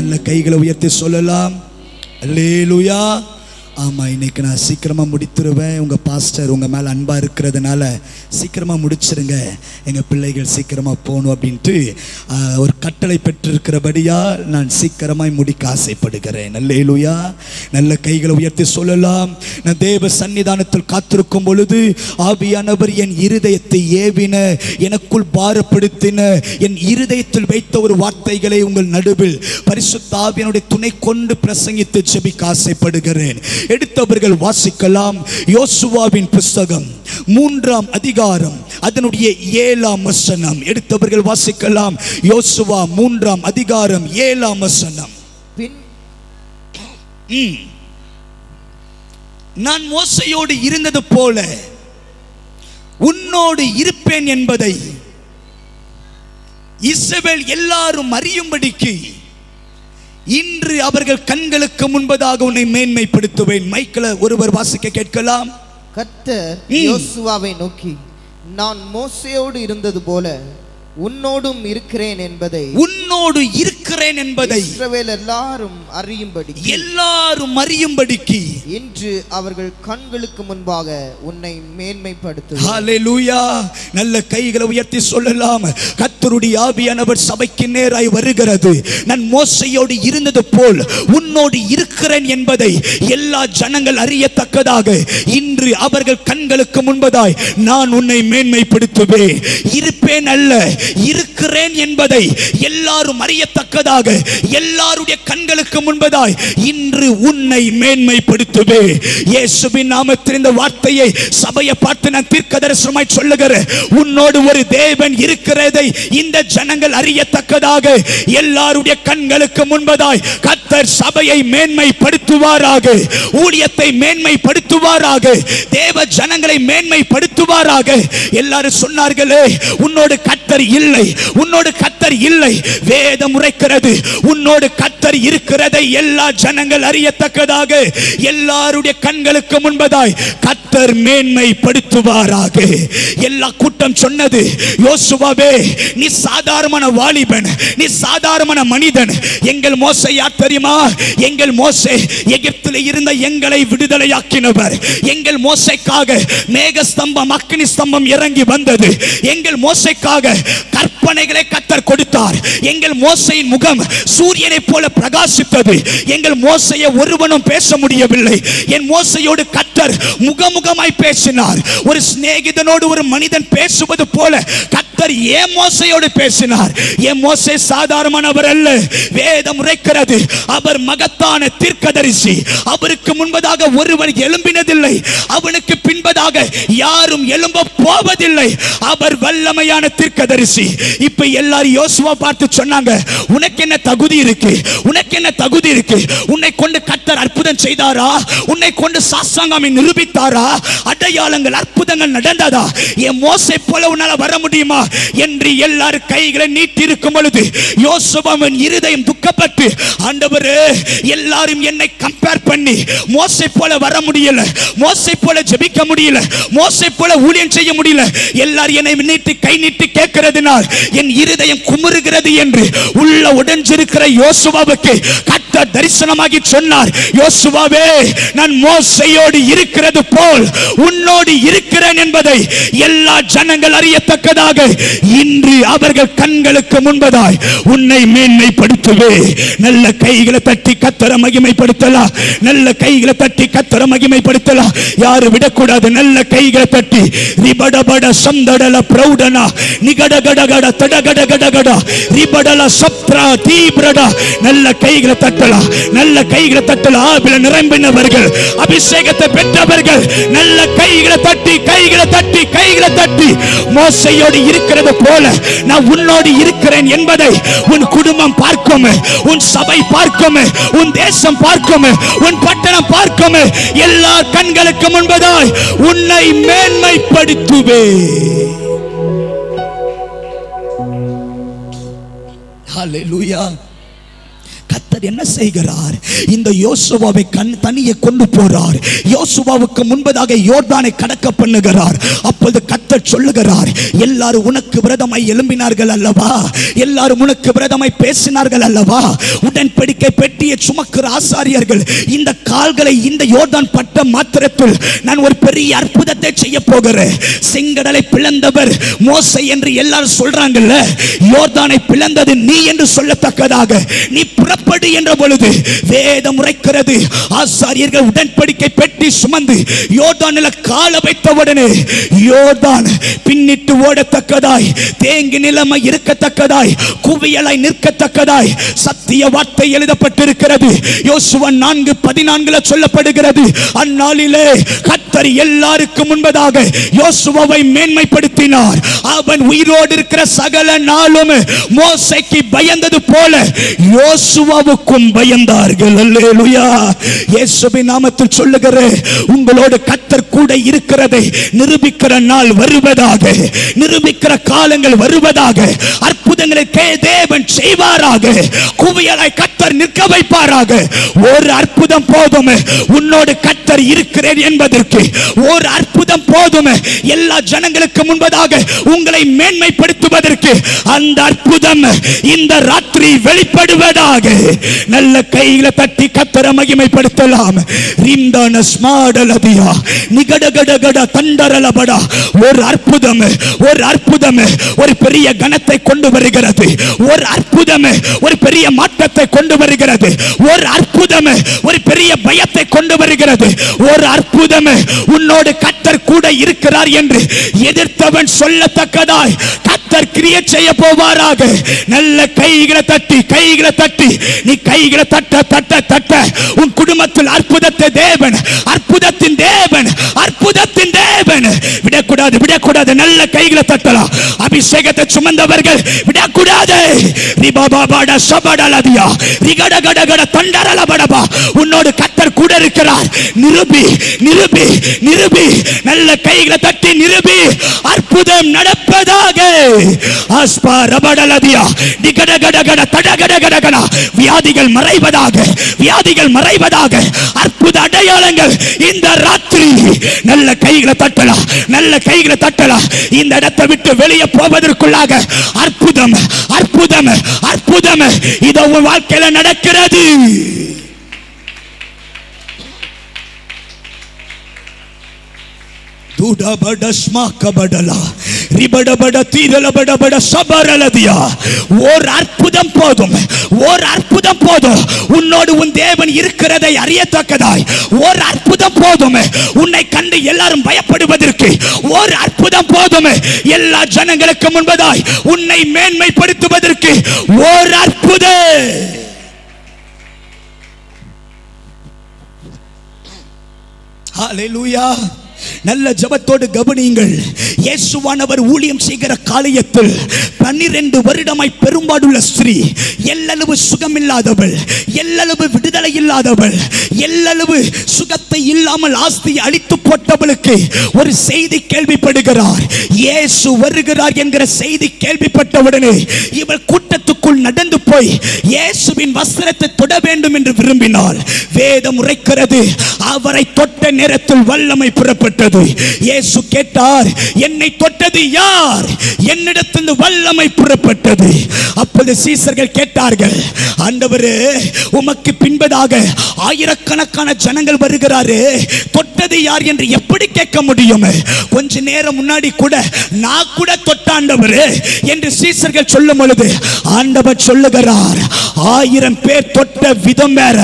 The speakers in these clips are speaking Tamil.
நல்ல கைகளை உயர்த்தி சொல்லலாம். அல்லேலூயா. ஆமாம், இன்னைக்கு நான் சீக்கிரமாக முடித்துருவேன். உங்கள் பாஸ்டர் உங்கள் மேலே அன்பாக இருக்கிறதுனால சீக்கிரமாக முடிச்சிருங்க, எங்கள் பிள்ளைகள் சீக்கிரமாக போகணும் அப்படின்ட்டு ஒரு கட்டளை பெற்றிருக்கிறபடியால் நான் சீக்கிரமாக முடிக்க ஆசைப்படுகிறேன். அல்லேலூயா. நல்ல கைகளை உயர்த்தி சொல்லலாம். நான் தேவ சன்னிதானத்தில் காத்திருக்கும் பொழுது ஆவியானவர் என் இருதயத்தை ஏவின, எனக்குள் பாரப்படுத்தின, என் இருதயத்தில் வைத்த ஒரு வார்த்தைகளை உங்கள் நடுவில் பரிசுத்த ஆவியானுடைய துணை கொண்டு பிரசங்கித்து ஜெபிக்க ஆசைப்படுகிறேன். எடுத்தவர்கள் வாசிக்கலாம். யோசுவாவின் புஸ்தகம் 3ஆம் அதிகாரம் அதனுடைய 7ஆம் வசனம். எடுத்தவர்கள் வாசிக்கலாம். யோசுவா 3ஆம் அதிகாரம் 7ஆம் வசனம். நான் மோசையோடு இருந்தது போல உன்னோடு இருப்பேன் என்பதை இஸ்ரவேல் எல்லாரும் அறியும்படிக்கு இன்று அவர்கள் கண்களுக்கு முன்பதாக உன்னை மேன்மைப்படுத்துவேன். மைக்கில் ஒருவர் வாசிக்க கேட்கலாம். கர்த்தர் யோசுவாவை நோக்கி, நான் மோசேயோடு இருந்தது போல உன்னோடும் இருக்கிறேன் என்பதை இஸ்ரவேல் எல்லாரும் அறியும்படிக்கு இன்று அவர்கள் கண்களுக்கு முன்பாக உன்னை மேன்மைப்படுத்துவேன். ஹல்லேலூயா. நல்ல கைகளை உயர்த்தி சொல்லலாம். கர்த்தருடைய ஆவியானவர் சபைக்கு நேராய் வருகிறது. நான் மோசையோடு இருந்தது போல் உன்னோடு இருக்கிறேன் என்பதை எல்லா ஜனங்கள் அறியத்தக்கதாக இன்று அவர்கள் கண்களுக்கு முன்பதாய் நான் உன்னை மேன்மைப்படுத்துவேன். இருப்பேன் அல்ல, இருக்கிறேன் என்பதை எல்லாரும் அறியத்தக்கதாக எல்லாருடைய கண்களுக்கு முன்பதாய் இன்று உன்னை மேன்மைப்படுத்துவே. இயேசுவின் நாமத்தில் இந்த வார்த்தையை சபையை பார்த்து நான் தீர்க்கதரிசனமாய் சொல்லுகிறேன். உன்னோடு ஒரு தேவன் இருக்கிறதை இந்த ஜனங்கள் அறியத்தக்கதாக எல்லாருடைய கண்களுக்கு முன்பதாய் கர்த்தர் சபையை மேன்மைப்படுத்துவாராக, ஊழியத்தை மேன்மைப்படுத்துவாராக, தேவ ஜனங்களை மேன்மைப்படுத்துவாராக. எல்லாரும் சொன்னார்களே, உன்னோடு கர்த்தர் இல்லை, உன்னோடு கர்த்தர் இல்லை. வேதம் உரைக்கிறது, உன்னோடு கர்த்தர் இருக்கிறதை எல்லா ஜனங்கள் அறியத்தக்கதாக எல்லாருடைய கண்களுக்கு முன்பதாய் கர்த்தர் மேன்மைப்படுத்துவாராக. எல்லா கூட்டம் சொன்னது, யோசுவாவே நீ சாதாரணமான வாலிபன், நீ சாதாரணமான மனிதன். எங்கள் மோசே யார் தெரியுமா? எங்கள் மோசே எகிப்தில் இருந்த எங்களை விடுதலையாக்கினவர். எங்கள் மோசேக்காக மேக ஸ்தம்பம் அக்கினி ஸ்தம்பம் இறங்கி வந்தது. எங்கள் மோசேக்காக கற்பனைகளை கர்த்தர் கொடுத்தார். எங்கள் மோசையின் முகம் சூரியனை போல பிரகாசித்தது. எங்கள் மோசையை ஒருவனும் பேச முடியவில்லை. என் மோசையோடு கர்த்தர் முகமுகமாய் பேசினார். ஒரு சிநேகிதனோடு ஒரு மனிதன் பேசுவது போல கர்த்தர் என் மோசையோடு பேசினார். என் மோசே சாதாரணமானவர் அல்ல. வேதம் உரைக்கிறது, அவர் மகத்தான தீர்க்கதரிசி. அவருக்கு முன்பதாக ஒருவர் எழும்பினதில்லை, அவனுக்கு பின்பதாக யாரும் எழும்ப போவதில்லை. அவர் வல்லமையான தீர்க்கதரிசி. இப்ப எல்லாரும் யோசுவா பார்த்து சொன்னாங்க, உனக்கு என்ன தகுதி இருக்கு? உனக்கு என்ன தகுதி இருக்கு? உன்னை கொண்டு கர்த்தர் அற்புதம் செய்தாரா? உன்னை கொண்டு சாஸ்தாங்கமை நிரூபித்தாரா? அடையாளங்கள் அற்புதங்கள் நடந்ததா? என் மோசே போல உன்னால வர முடியுமா என்று எல்லாரும் கைகளை நீட்டி இருக்கும் பொழுது யோசுவாவின் இருதயம் துக்கப்பட்டு, ஆண்டவரே எல்லாரும் என்னை கம்பேர் பண்ணி மோசே போல வர முடியல, மோசே போல ஜெபிக்க முடியல, மோசே போல ஊழியம் செய்ய முடியல, எல்லாரும் என்னை நீட்டி கை நீட்டி கேட்கிறதுனால் என் இருதயம் குமுறுகிறது என்று உள்ள உடைஞ்சிருக்கிற யோசுவாவுக்கு கர்த்தர் தரிசனமாகி சொன்னார், யோசுவாவே நான் மோசேயோடு இருக்கிறது போல் உன்னோடு இருக்கிறேன் என்பதை எல்லா ஜனங்கள் அறியத்தக்கதாக இன்று அவர்கள் கண்களுக்கு முன்பதாய் உன்னை மேன்மைப்படுத்துவே. நல்ல கைகளை தட்டி கர்த்தரை மகிமைப்படுத்தலாம். நல்ல கைகளை தட்டி கர்த்தரை மகிமைப்படுத்தலாம். யாரு விடக்கூடாது. நல்ல கைகளை தட்டி ரிபடபட சந்தடல பிரௌடனா நிகடகடகட தடகடகடகட ரிபடல சப்த்ரா தீப்ரடா. நல்ல கைகளை தட்டலாம். நல்ல கைகளை தட்டலாம். ஆவில நிரம்பினவர்கள், அபிஷேகத்தை பெற்றவர்கள் நல்ல கைகளை தட்டி கைகளை தட்டி கைகளை தட்டி மோசையோடு இருக்கிறது போல நான் உன்னோடு இருக்கிறேன் என்பதை உன் குடும்பம் பார்க்கும், உன் சபை பார்க்கும், உன் தேசம் பார்க்கும், உன் பட்டணம் பார்க்கும். எல்லா கண்களுக்கு முன்பதாய் உன்னை மேன்மைப்படுத்துவே. ஹல்லேலூயா. கர்த்தர் என்ன செய்கிறார்? இந்த யோசுவாவை தனியே கொண்டு போறார். யோசுவாவுக்கு முன்பதாக யோர்தானை கடக்க பண்ணுகிறார். அப்பொழுது கர்த்தர் சொல்லுகிறார், எல்லாரும் உனக்கு விரோதமாய் எழும்பினார்கள் அல்லவா, எல்லாரும் உனக்கு விரோதமாய் பேசினார்கள் அல்லவா, உடன்படிக்கை பெட்டியை சுமக்கிற ஆசாரியர்கள் இந்த கால்களை இந்த யோர்தான் பட்ட மாத்திரத்தில் நான் ஒரு பெரிய அற்புதத்தை செய்ய போகிறேன். செங்கடலை பிளந்தவர் மோசே என்று எல்லாரும் சொல்றாங்கல்ல, யோர்தானை பிளந்தது நீ என்று சொல்லத்தக்கதாக நீ புறப்படு என்ற பொழுது வேதம் உரைக்கிறது, ஆசாரியர்கள் உடன்படிக்கை பெட்டி சுமந்து யோர்தானில் கால வைத்தவுடனே யோர்தான் பின்னிட்டு ஓடத்தக்கதாய், தேங்கி நிலைமை இருக்கத்தக்கதாய், குவியலாய் நிற்கத்தக்கதாய் சத்திய வார்த்தை எழுதப்பட்டிருக்கிறது. யோசுவா 4:14 சொல்லப்படுகிறது, அந்நாளிலே கர்த்தர் எல்லாருக்கும் முன்பதாக யோசுவாவை மேன்மைப்படுத்தினார். அவன் உயிரோடு இருக்கிற சகல நாளும் மோசேக்கு பயந்தது போல யோசுவாவுக்கும் பயந்தார்கள். அல்லேலூயா. இயேசுவின் நாமத்தில் சொல்லுகிறேன், உங்களோடு கர்த்தர் கூட இருக்கிறதை நிரூபிக்கிற நாள் வருவதாக, நிரூபிக்கிற காலங்கள் வருவதாக, அற்புதங்களை தேவன் செய்வாராக, குவியலாய் கர்த்தர் நிற்க வைப்பாராக. ஒரு அற்புதம் போதும் உன்னோடு கர்த்தர் இருக்கிறேன் என்பதற்கு, ஒரு அற்புதம் போதும் எல்லா ஜனங்களுக்கு முன்பதாக உங்களை மேன்மைப்படுத்துவதற்கு. அந்த அற்புதம் இந்த ராத்திரி வெளிப்படுவதாக. நல்ல கையில தட்டி கர்த்தரை மகிமைப்படுத்தலாம். ரிம்தான ஸ்மாடலதியா நிகடகடகட தண்டரலபடா. ஒரு அற்புதம், ஒரு அற்புதம் ஒரு பெரிய கணத்தை கொண்டு வருகிறது. ஒரு அற்புதம் ஒரு பெரிய மாற்றத்தை கொண்டு வருகிறது. ஒரு அற்புதம் ஒரு பெரிய பயத்தை கொண்டு வருகிறது. ஒரு அற்புதம் உன்னோடு கர்த்தர் கூட இருக்கிறார் என்று எதிர்த்தவன் சொல்லத்தக்கதாய் கர்த்தர் கிரியை செய்ய போவாராக. நல்ல கைகளை தட்டி, கைகளை தட்டி, நீ கைகளை தட்ட தட்ட தட்ட உன் குடும்பத்தில் அற்புதத்தை தேவன், அற்புதத்தின் தேவன், அற்புதத்தின் தேவன் விடக்கூடாது, விடக்கூடாது. நல்ல கைகளை தட்டலாம். அபிஷேகத்தை சுமந்தவர்கள் விடக்கூடாது. ரிபாபாபாடா சபடலதியா ரிகடகடகட தண்டரலபடபா. உன்னோடு கர்த்தர் கூட இருக்கிறார். நிரூபி, நிரூபி, நிரூபி. நல்ல கைகளை தட்டி நிரூபி. அற்புதம் நடப்பதாக. ஆஸ்பா ரபடலதியா நிகடகடகட தடகடகடகட. வியாதிகள் மறைவதாக, வியாதிகள் மறைவதாக. அற்புத அடையாளங்கள் இந்த ராத்திரி. நல்ல கைகளை தட்டலாம், நல்ல கைகளை தட்டலாம். இந்த இடத்தை விட்டு வெளியே போவதற்குள்ளாக அற்புதம், அற்புதம், அற்புதம் இதோ உன் வாழ்க்கையில நடக்கிறது. ஒரு அற்புதம் போதும், ஒரு அற்புதம் போதும் உன்னோடு உன் தேவன் இருக்கிறதை அறியத்தக்கதாய். ஒரு அற்புதம் போதும் உன்னை கண்டு எல்லாரும் பயப்படுவதற்கு. ஒரு அற்புதம் போதும் எல்லா ஜனங்களுக்கு முன்பதாய் உன்னை மேன்மைப்படுத்துவதற்கு. ஒரு அற்புதம். ஹல்லேலூயா. நல்ல ஜபத்தோடு கவனியுங்கள். இயேசுவானவர் ஊழியம் செய்கிற காலத்தில் 12 வருடமாய் பெரும்பாடுள்ள ஸ்திரீ, எல்லளவு சுகமில்லாதவள், எல்லளவு விடுதலை இல்லாதவள், எல்லளவு சுகத்தை இல்லாமல் ஆஸ்தியை அழித்து போட்டவளுக்கு ஒரு செய்தி கேள்விப்படுகிறார். இயேசு வருகிறார் என்கிற செய்தி கேள்விப்பட்டவுடனே இவள் கூட்டத்துக்குள் நடந்து போய் இயேசுவின் வஸ்திரத்தை தொட வேண்டும் என்று விரும்பினாள். வேதம் உரைக்கிறது, அவரை தொட்ட நேரத்தில் வல்லமை புறப்பட்டது. இயேசு கேட்டார், என்னை தொட்டது யார்? என்னிடத்திலிருந்து வல்லமை புறப்பட்டது. அப்பொழுது சீசர்கள் கேட்டார்கள், ஆண்டவரே, உமக்கு பின்பதாக ஆயிரக்கணக்கான ஜனங்கள் வருகிறாரே, தொட்டது யார் என்று எப்படி கேட்க முடியும்? கொஞ்ச நேரம் முன்னாடி கூட நான் கூட தொட்ட ஆண்டவரே என்று சீசர்கள் சொல்லும் பொழுது ஆண்டவர் சொல்லுகிறார், 1000 பேர் தொட்ட விதம் வேற,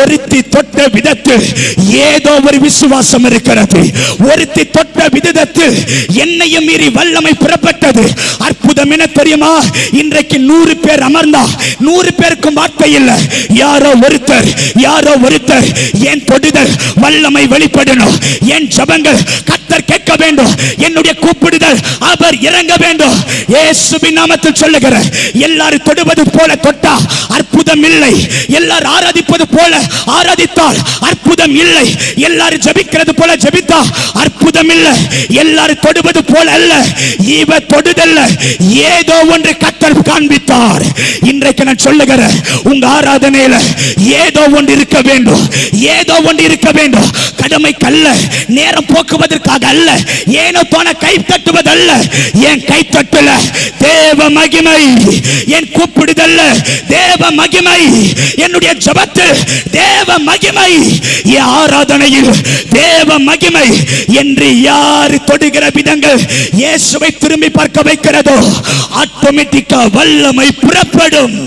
ஒருத்தி தொட்ட விதத்தில் ஏதோ ஒரு விசுவாசம் இருக்கிறது. ஒருத்தி தொட்ட விதத்தில் என்னையும் மீறி வல்லமை புறப்பட்டது. அற்புதம் என்ன தெரியுமா? இன்றைக்கு 100 பேர் அமர்ந்தா 100 பேருக்கும் வார்த்தை இல்லை. யாரோ ஒருத்தர், யாரோ ஒருத்தர் என் தொடுதல் வல்லமை வெளிப்படணும், என் ஜபங்கள் கர்த்தர் கேட்க வேண்டும், என்னுடைய கூப்பிடுதல் அவர் இறங்க வேண்டும். இயேசுவின் நாமத்தில் சொல்லுகிறேன், எல்லாரும் தொடுவது போல தொட்டா அற்புதம் இல்லை. எல்லாரும் ஆராதிப்பது போல ஆராதித்தால் அற்புதம் இல்லை. எல்லாரும் ஜபிக்கிறது போல ஜபித்தா அற்புதம் இல்ல, எல்லாரும் தொடுவது போல அல்ல, இவ தொடுதல்ல, ஏதோ ஒன்று கர்த்தர் காண்பித்தார். இன்றைக்கு நான் சொல்லுகிறேன், உங்க ஆராதனையில ஏதோ ஒன்று இருக்க வேண்டும், ஏதோ ஒன்று இருக்க வேண்டும். கடமைக்கு அல்ல, நேரம் போக்குவதற்காக அல்ல, ஏனோ தான கை தட்டுவதல்ல. என் கை தட்டல தேவ மகிமை, என் கூப்பிடுதல்ல தேவ மகிமை, என்னுடைய ஜெபத்தில் தேவ மகிமை, என் ஆராதனையில் தேவ மகிமை என்று யார் தொடுகிற விதங்கள் இயேசுவை திரும்பி பார்க்க வைக்கிறதோ ஆட்டோமேட்டிக்கா வல்லமை புறப்படும்.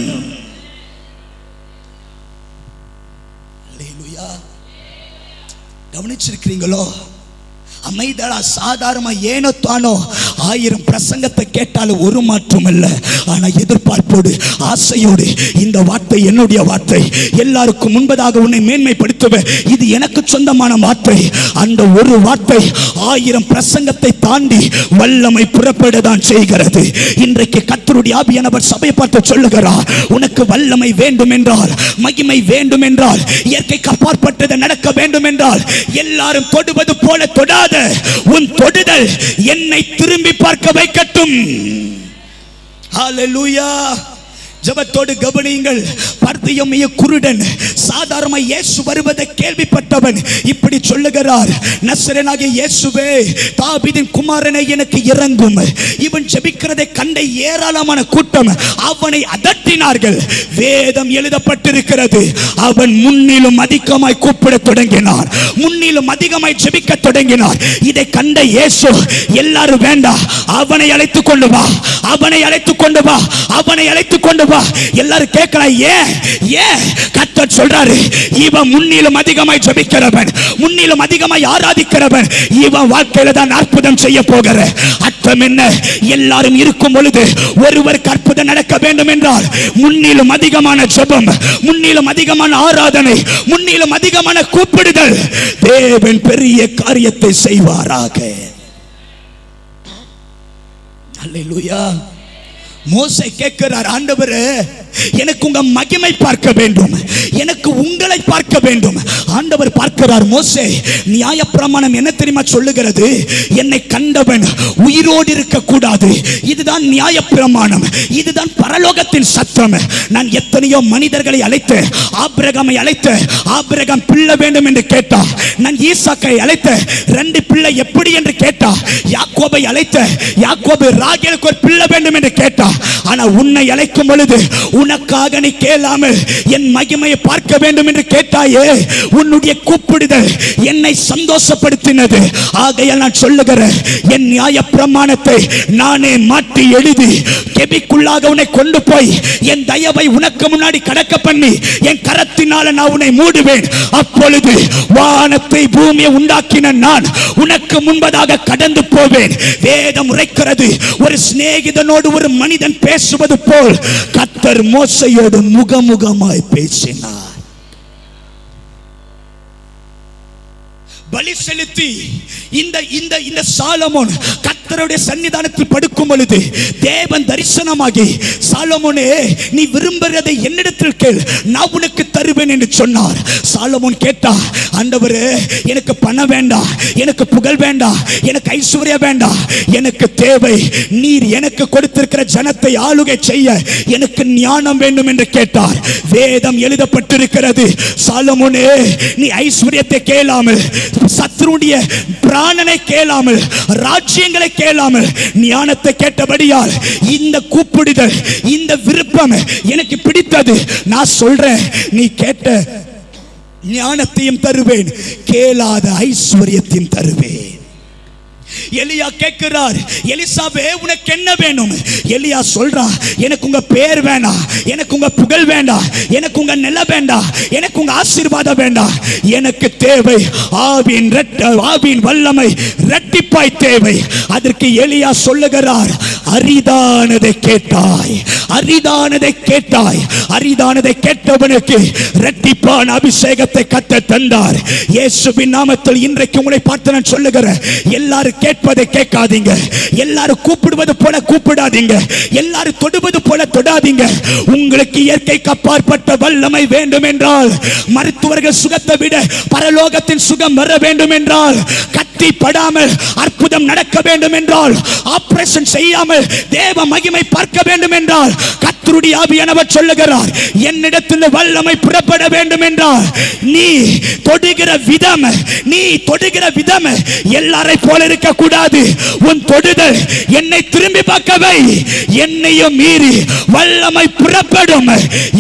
கவனிச்சிருக்கிறீங்களோ? அமைதலா சாதாரணமா ஏனோ தானோ 1000 பிரசங்கத்தை கேட்டாலும் ஒரு மாற்றம் அல்ல. ஆனா எதிர்பார்ப்போடு ஆசையோடு இந்த வார்த்தை என்னுடைய வார்த்தை, எல்லாருக்கும் முன்பதாக உன்னை மேன்மைப்படுத்துவேன், இது எனக்கு சொந்தமான வார்த்தை. அந்த ஒரு வார்த்தை 1000 பிரசங்கத்தை தாண்டி வல்லமை புறப்படதான் செய்கிறது. இன்றைக்கு கர்த்தருடைய ஆவியானவர் சபையை பார்த்து சொல்லுகிறார், உனக்கு வல்லமை வேண்டும் என்றால், மகிமை வேண்டும் என்றால், இயற்கைக்கு அப்பாற்பட்டது நடக்க வேண்டும் என்றால், எல்லாரும் தொடுவது போல தொடாத உன் தொடுதல் என்னை திரும்பி பார்க்க வைக்கட்டும். ஹல்லேலூயா. ஜெபத்தோடு கவனியுங்கள். பர்தியேமிய குருடன் சாதாரண இயேசு வருவதை கேள்விப்பட்டவன் இப்படி சொல்லுகிறார், நசரேயனாகிய இயேசுவே, தாவீதின் குமாரனே, எனக்கு இரங்கும். இவன் ஜெபிக்கிறதை கண்ட ஏராளமான கூட்டம் அவனை அதட்டினார்கள். வேதம் எழுதப்பட்டிருக்கிறது, அவன் முன்னிலும் அதிகமாய் கூப்பிட தொடங்கினார், முன்னிலும் அதிகமாய் ஜெபிக்க தொடங்கினார். இதை கண்ட இயேசு, எல்லாரும் வேண்டாம், அவனை அழைத்துக் கொண்டு வா, அவனை அழைத்துக் கொண்டு வா, அவனை அழைத்துக் கொண்டு வா. எல்லாரும் கேட்கலாம், ஏன் கர்த்தர் சொல்றாரு, இவன் முன்னிலும் அதிகமாய் ஜெபிக்கிறவன், முன்னிலும் அதிகமாய் ஆராதிக்கிறவன், இவன் வாழ்க்கையில தான் அற்புதம் செய்ய போகிற. அர்த்தம் என்ன? எல்லாரும் இருக்கும் பொழுது ஒருவருக்கு அற்புதம் நடக்க வேண்டும் என்றால் முன்னிலும் அதிகமான ஜெபம், முன்னிலும் அதிகமான ஆராதனை, முன்னிலும் அதிகமான கூப்பிடுதல், தேவன் பெரிய காரியத்தை செய்வாராக. அல்லேலூயா. மோசே கேட்கிறார், ஆண்டவரே, எனக்கு உங்க மகிமை பார்க்க வேண்டும், எனக்கு உங்களை பார்க்க வேண்டும். ஆண்டவர் பார்க்கிறார், மோசே, நியாயப்பிரமாணம் என்ன தெரியுமா சொல்லுகிறது? என்னை கண்டவன் உயிரோடு இருக்க கூடாது. இதுதான் நியாயப்பிரமாணம், இதுதான் பரலோகத்தின் சத்தம். நான் எத்தனையோ மனிதர்களை அழைத்து, ஆபிரகாமை அழைத்து, ஆபிரகாம் பிள்ளை வேண்டும் என்று கேட்டா. நான் ஈசாக்கை அழைத்து, 2 பிள்ளை எப்படி என்று கேட்டா. யாக்கோபை அழைத்து, யாக்கோபு ராகேலுக்கு ஒரு பிள்ளை வேண்டும் என்று கேட்டா. ஆனா உன்னை அழைக்கும் பொழுது உனக்காக நீ கேளாமல் என் மகிமையை பார்க்க வேண்டும் என்று கேட்டாயே, உன்னுடைய கூப்பிடுதல் என்னை சந்தோஷப்படுத்தினது. ஆகையால் நான் சொல்லுகிறேன், என் நியாய பிரமாணத்தை நானே மாற்றி எழுதி கெபிக்குள்ளாக உன்னை கொண்டு போய் என் தயவை உனக்கு முன்னாடி கடக்க பண்ணி என் கரத்தினால நான் உன்னை மூடுவேன். அப்பொழுது வானத்தை பூமியை உண்டாக்கின நான் உனக்கு முன்பதாக கடந்து போவேன். வேதம் உரைக்கிறது, ஒரு சிநேகிதனோடு ஒரு மனிதன் பேசுவது போல் கர்த்தர் மோசேயோடு முகமுகமாய் பேசினார். பலி செலுத்தி இந்த சாலமோன் கர்த்தருடைய சன்னிதானத்தில் படுக்கும் பொழுது தேவன் தரிசனமாகி, சாலமோனே, நீ விரும்புகிறதை என்னிடத்தில் கேள், நான் உனக்கு தருவேன் என்று சொன்னார். சாலமோன் கேட்டா, ஆண்டவரே, எனக்கு பணம் வேண்டாம், எனக்கு புகழ் வேண்டாம், எனக்கு ஐஸ்வர்யம் வேண்டாம், எனக்கு தேவை நீர் எனக்கு கொடுத்திருக்கிற ஜனத்தை ஆளுகை செய்ய எனக்கு ஞானம் வேண்டும் என்று கேட்டார். வேதம் எழுதப்பட்டிருக்கிறது, சாலமோனே, நீ ஐஸ்வர்யத்தை கேளாமல், சத்ருடைய பிராணனை கேளாமல், ராஜ்யங்களை கேளாமல் ஞானத்தை கேட்டபடியால் இந்த கூப்பிடுதல், இந்த விருப்பம் எனக்கு பிடித்தது. நான் சொல்றேன், நீ கேட்ட ஞானத்தையும் தருவேன், கேளாத ஐஸ்வர்யத்தையும் தருவேன். எலியா கேட்கிறார், எலிசாவே, உனக்கு என்ன வேணும்? எலியா சொல்றான், எனக்கு உங்க பேர் வேண்டாம், எனக்கு உங்க புகழ் வேண்டாம், எனக்கு உங்க நில வேண்டாம், எனக்கு உங்க ஆசீர்வாதம் வேண்டாம், எனக்கு தேவை ஆவியின் வல்லமை இரட்டிப்பாய் தேவை. அதற்கு எலியா சொல்லுகிறார், அரிதானதை கேட்டாய், அரிதானதை கேட்டாய். அரிதானதை கேட்டவனுக்கு இரட்டிப்பான அபிஷேகத்தை கர்த்தர் தந்தார். இயேசுவின் நாமத்தில் இன்றைக்கு உங்களை பார்த்து நான் சொல்லுகிறேன், எல்லாரும் கேட்பதை கேட்காதீங்க, எல்லாரும் கூப்பிடுவது போல கூப்பிடாதீங்க, எல்லாரும் தொடுவது போல தொடாதீங்க. உங்களுக்கு இயற்கைக்கு அப்பாற்பட்ட வல்லமை வேண்டும் என்றால், மருத்துவர்கள் சுகத்தை விட பரலோகத்தின் சுகம் வர வேண்டும் என்றால், கத்தி படாமல் அற்புதம் நடக்க வேண்டும் என்றால், ஆபரேஷன் செய்யாமல் தேவ மகிமை பார்க்க வேண்டும் என்றால், கர்த்தருடைய ஆவியானவர் சொல்லுகிறார், என்னிடத்தில் வல்லமை புறப்பட வேண்டும் என்றால் நீ தொடுகிற விதம், நீ தொடுகிற விதம் எல்லாரை போல இருக்க கூடாது. உன் தொடுதல் என்னை திரும்பி பார்க்கவை, என்னையும் மீறி வல்லமை புறப்படும்.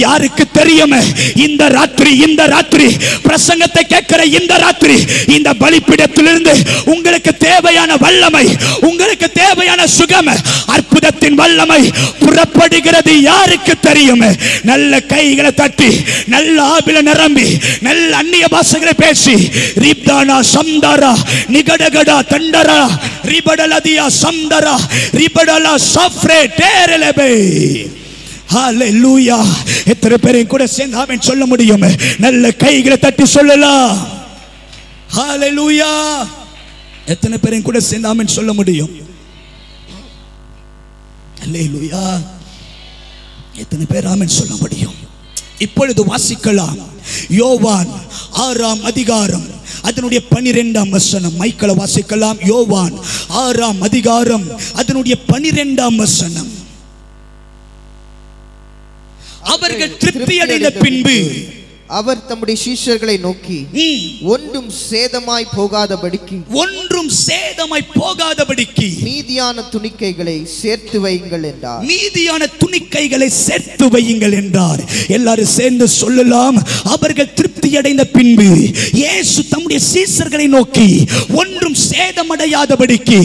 யாருக்கு தெரியும்? இந்த ராத்திரி பிரசங்கத்தை கேட்கிற இந்த ராத்திரி, இந்த பலிபீடத்திலிருந்து உங்களுக்கு தேவையான வல்லமை, உங்களுக்கு தேவையான சுகம், அற்புதத்தின் வல்லமை புறப்படுகிறது. யாருக்கு தெரியும்? நல்ல கைகளை தட்டி, நல்ல ஆவில நிரம்பி, நல்ல அந்நிய பாஷைகளை பேசி, ரிப்தானா சம்தாரா நிகடகடா தண்டரா ரிபடலதியா சம்தரா ரிபடலா சஃப்ரே டேரலபே. ஹalleluya. எத்தனை பேரை கூட சேர்ந்து ஆமென் சொல்ல முடியும்? நல்ல கைகளை தட்டி சொல்லலாம். ஹalleluya. எத்தனை பேரை கூட சேர்ந்து ஆமென் சொல்ல முடியும்? ஹalleluya. எத்தனை பேர் ஆமென் சொல்ல முடியும்? இப்பொழுது வாசிக்கலாம் யோவான் 6ஆம் அதிகாரம் அதனுடைய 12ஆம் வசனம். மைக்கேல் வாசிக்கலாம். யோவான் 6ஆம் அதிகாரம் அதனுடைய 12ஆம் வசனம். அவர்கள் திருப்தி அடைந்த பின்பு அவர் தம்முடைய சீஷர்களை நோக்கி, ஒன்றும் சேதமாய் போகாதபடிக்கு மீதியான துணிக்கைகளை சேர்த்து வையுங்கள் என்றார். மீதியான துணிக்கைகளை சேர்த்து வையுங்கள் என்றார். எல்லாரும் சேர்ந்து சொல்லலாம். அவர்கள் திருப்தி அடைந்த பின்பு இயேசு தம்முடைய சீஷர்களை நோக்கி, ஒன்றும் சேதமடையாதபடிக்கு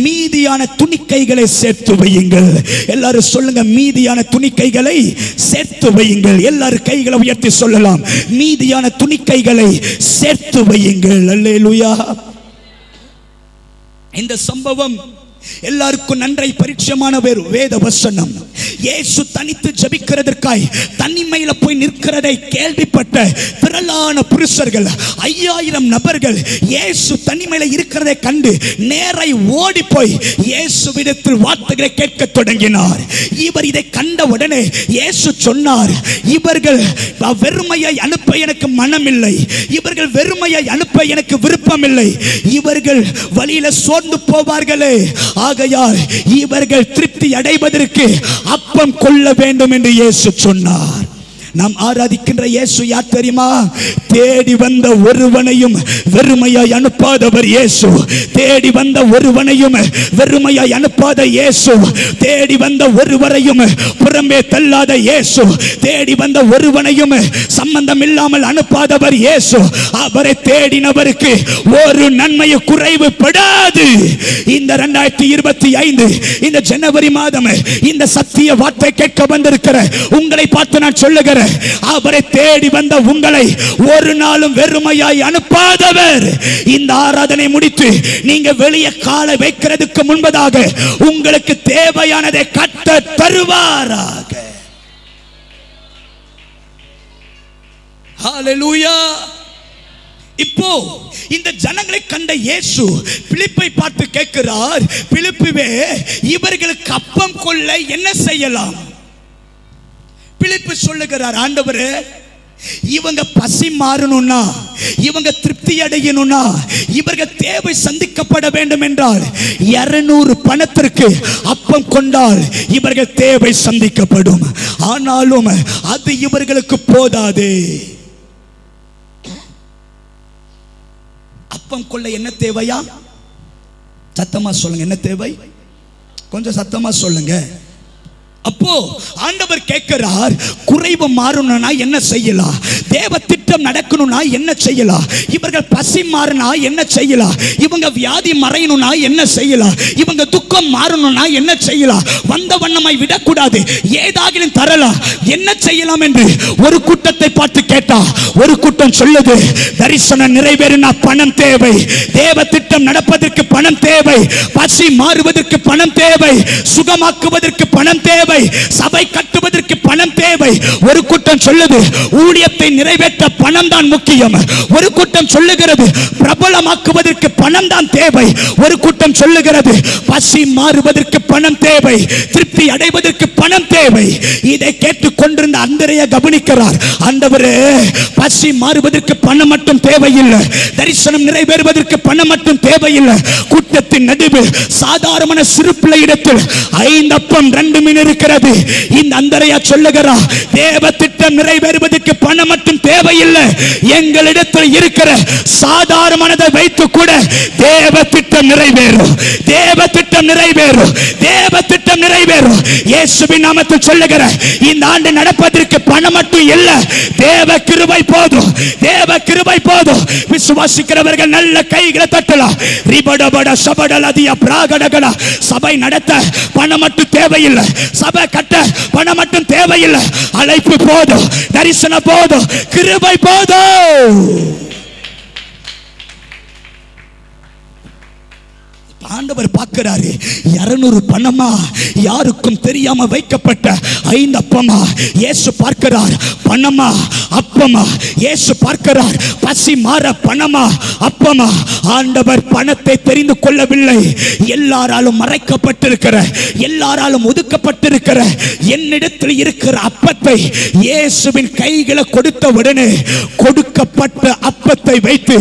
மீதியான துணிக்கைகளை சேர்த்து வையுங்கள். எல்லாரும் சொல்லுங்க, மீதியான துணிக்கைகளை சேர்த்து வையுங்கள். எல்லாரும் கைகளை உயர்த்தி சொல்லலாம், மீதியான துணிக்கைகளை சேர்த்து வையுங்கள். அல்லேலூயா. இந்த சம்பவம் எல்லாருக்கும் நன்றை பரிச்சயமான வேத வசனம். இயேசு தனித்து ஜெபிக்கிறதற்காய் தனிமையில போய் நிற்கிறதை கேள்விப்பட்ட திரளான புருஷர்கள் 5000 நபர்கள் இயேசு தனிமையில இருக்கிறதை கண்டு நேராய் ஓடி போய் இயேசுவிடத்தில் வார்த்தைகளை கேட்க தொடங்கினார். இவர் இதை கண்ட உடனே இயேசு சொன்னார், இவர்கள் வெறுமையை அனுப்ப எனக்கு மனமில்லை, இவர்கள் வெறுமையை அனுப்ப எனக்கு விருப்பமில்லை, இவர்கள் வழியில சோர்ந்து போவார்களே, ஆகையால் இவர்கள் திருப்தி அடைவதற்கு அப்பம் கொள்ள வேண்டும் என்று இயேசு சொன்னார். நாம் ஆராதிக்கின்ற இயேசு யார் தெரியுமா? தேடி வந்த ஒருவனையும் வெறுமையாய் அனுப்பாதவர் இயேசு. தேடி வந்த ஒருவனையும் வெறுமையாய் அனுப்பாத இயேசு. தேடி வந்த ஒருவரையும் புறம்பே தள்ளாத இயேசு. தேடி வந்த ஒருவனையும் சம்பந்தம் இல்லாமல் அனுப்பாதவர் இயேசு. அவரை தேடினவருக்கு ஒரு நன்மையை குறைவுபடாது. இந்த 2025 இந்த ஜனவரி மாதம் இந்த சத்திய வார்த்தை கேட்க வந்திருக்கிற உங்களை பார்த்து நான் சொல்லுகிறேன், அவரை தேடி வந்த உங்களை ஒரு நாளும் வெறுமையாய் அனுப்பாதவர். இந்த ஆராதனை முடித்து நீங்க வெளியே காலை வைக்கிறதுக்கு முன்பதாக உங்களுக்கு தேவையானதை கர்த்தர் தருவாராக. ஹalleluya. இப்போ இந்த ஜனங்களை கண்ட இயேசு பிலிப்பை பார்த்து கேட்கிறார், பிலிப்புவே, இவர்களுக்கு அப்பம் கொள்ள என்ன செய்யலாம்? பிலிப்பு சொல்லுகிறார், ஆண்டவரே, இவங்க பசி மாறணும்னா, இவங்க திருப்தி அடையணும்னா, இவர்கள் தேவை சந்திக்கப்பட வேண்டும் என்றால் 200 பணத்திற்கு அப்பம் கொண்டால் இவர்கள் தேவை சந்திக்கப்படும். ஆனாலும் அது இவர்களுக்கு போதாது. அப்பம் கொள்ள என்ன தேவையா? சத்தமா சொல்லுங்க, என்ன தேவை? கொஞ்சம் சத்தமா சொல்லுங்க. அப்போ ஆண்டவர் கேட்கிறார், குறைவு மாறணும்னா என்ன செய்யலாம்? தேவ திட்டம் நடக்கணும்னா என்ன செய்யலாம்? இவர்கள் பசி மாறினா என்ன செய்யலாம்? இவங்க வியாதி மறையணும்னா என்ன செய்யலாம்? இவங்க துக்கம் மாறணும்னா என்ன செய்யலாம்? வந்த வண்ணமாய் விடக்கூடாது, ஏதாகிலும் தரலாம், என்ன செய்யலாம் என்று ஒரு கூட்டத்தை பார்த்து கேட்டார். கேட்டா ஒரு கூட்டம் சொல்லுது தரிசனம் நிறைவேறினா பணம் தேவை, தேவ திட்டம் நடப்பதற்கு பணம் தேவை, பசி மாறுவதற்கு பணம் தேவை, சுகமாக்குவதற்கு பணம் தேவை, சபை கட்டுவதற்கு பணம் தேவை. ஒரு கூட்டம் சொல்லுது ஊழியத்தை நிறைவேற்ற பணம் தான் முக்கியம். ஒரு கூட்டம் சொல்லுகிறது பிரபலமாக்குவதற்கு பணம் தான் தேவை. ஒரு கூட்டம் சொல்லுகிறது பசி மாறுவதற்கு பணம் தேவை, திருப்தி அடைவதற்கு பணம் தேவை. இதை கேட்டுக் கொண்டிருந்த அந்திரேயா கவனிக்கிறார். ஆண்டவரே, பசி மாறுவதற்கு பணம் மட்டும் தேவையில்லை, தரிசனம் நிறைவேறுவதற்கு பணம் மட்டும் தேவையில்லை. கூட்டத்தின் நடுவில் சாதாரண சிறு பிள்ளை இடத்தில் 5 அப்பம் 2 மீன் இருக்கிறது. இந்த அந்திரேயா சொல்லுகிறார், தேவ திட்டம் நிறைவேறுவதற்கு பணம் மட்டும் தேவையில்லை, எங்களிடத்தில் இருக்கிற சாதாரணதை வைத்து கூட தேவ திட்டம் நிறைவேறும், தேவ திட்டம் நிறைவேறும், தேவ திட்டம் நிறைவேறும். இயேசுவின் நாமத்தில் சொல்லுகிற இந்த ஆண்டு நடப்பதற்கு பணம் மட்டும் இல்ல, தேவ கிருபை போதும், தேவ கிருபை போதும். விசுவாசிக்கிறவர்கள் நல்ல கைகளை தட்டலாம். ரிபடபட சபடலதிய பிராகடகட. சபை நடத்த பணம் மட்டும் தேவையில்லை, சபை கட்ட பணம் மட்டும் தேவையில்லை, அழைப்பு போதும், தரிசனம் போதும், கிருபை போதும். ஆண்டவர் பார்க்கிறாரு, 200 பணமா யாருக்கும் தெரியாம வைக்கப்பட்ட 5 அப்பமா. இயேசு பார்க்கிறார் பணமா அப்பமா. இயேசு பார்க்கிறார் பசி மாற பணமா அப்பமா. ஆண்டவர் பணத்தை தெரிந்து கொள்ளவில்லை. எல்லாராலும் மறைக்கப்பட்டிருக்கிற, எல்லாராலும் ஒதுக்கப்பட்டிருக்கிற என்னிடத்தில் இருக்கிற அப்பத்தை இயேசுவின் கைகளை கொடுத்த உடனே கொடுக்கப்பட்ட அப்பத்தை வைத்து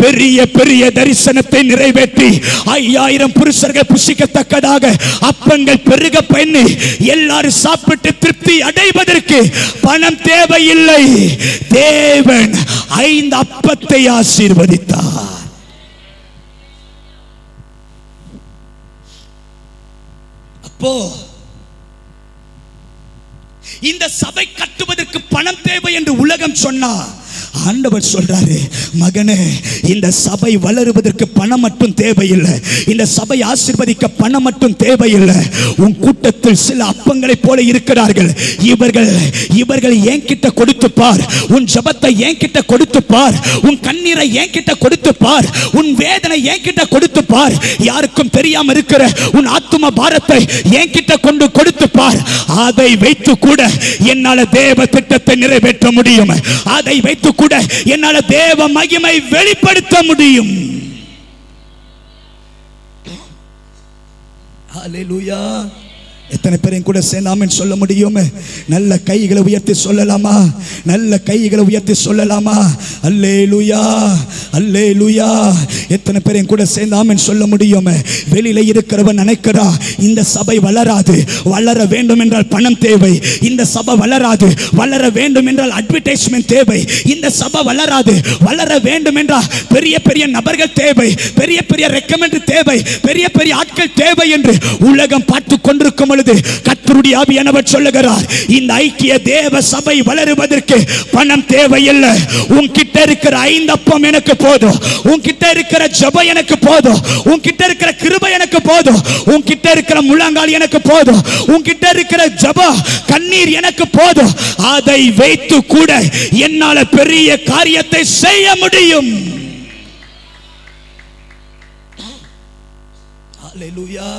பெரிய பெரிய தரிசனத்தை நிறைவேற்றி 5000 புருஷர்கள் புசிக்கத்தக்கதாக அப்பங்கள் பெருக பண்ணி எல்லாரும் சாப்பிட்டு திருப்தி அடைவதற்கு பணம் தேவையில்லை. தேவன் 5 அப்பத்தை ஆசீர்வதித்தார். அப்போ இந்த சபை கட்டுவதற்கு பணம் தேவை என்று உலகம் சொன்னா, ஆண்டவர் சொல்றாரு, மகனே, இந்த சபை வளருவதற்கு பணம் மட்டும் தேவையில்லை, இந்த சபை ஆசீர்வதிக்க பணம் மட்டும் தேவையில்லை. உன் கூட்டத்தில் சில அப்பங்களை போல இருக்கிறார்கள். இவர்கள் என்கிட்ட கொடுத்து பார், உன் ஜபத்தை என்கிட்ட கொடுத்து பார், உன் கண்ணீரை என்கிட்ட கொடுத்து பார், உன் வேதனை என்கிட்ட கொடுத்து பார், யாருக்கும் தெரியாம இருக்கிற உன் ஆத்தும பாரத்தை என்கிட்ட கொண்டு கொடுத்து பார். அதை வைத்து கூட என்னால தேவ திட்டத்தை நிறைவேற்ற முடியும், அதை வைத்து கூட என்னால தேவ மகிமை வெளிப்படுத்த முடியும். ஹல்லேலூயா. எத்தனை பேரையும் கூட சேர்ந்தாமன் சொல்ல முடியும்? நல்ல கைகளை உயர்த்தி சொல்லலாமா? நல்ல கைகளை உயர்த்தி சொல்லலாமா? அல்லேலூயா, அல்லேலூயா. எத்தனை பேரையும் கூட சேர்ந்தாமன் சொல்ல முடியும்? வெளியில இருக்கிறவன் நினைக்கிறா இந்த சபை வளராது, வளர வேண்டும் என்றால் பணம் தேவை, இந்த சபை வளராது, வளர வேண்டும் என்றால் அட்வர்டைஸ்மெண்ட் தேவை, இந்த சபை வளராது, வளர வேண்டும் என்றால் பெரிய பெரிய நபர்கள் தேவை, பெரிய பெரிய ரெக்கமெண்ட் தேவை, பெரிய பெரிய ஆட்கள் தேவை என்று உலகம் பார்த்து கொண்டிருக்கும். கர்த்தருடைய ஆவியானவர் சொல்லுகிறார், இந்த ஐக்கிய தேவ சபை வளருவதற்கு பணம் தேவையில்லை. உன்கிட்ட இருக்கிற 5 அப்பம் எனக்கு போதும், உன்கிட்ட இருக்கிற ஜெபம் எனக்கு போதும், உன்கிட்ட இருக்கிற கிருபை எனக்கு போதும், உன்கிட்ட இருக்கிற முழங்கால் எனக்கு போதும், உன்கிட்ட இருக்கிற ஜெபம் கண்ணீர் எனக்கு போதும். அதை வைத்து கூட என்னால பெரிய காரியத்தை செய்ய முடியும். ஹல்லேலூயா.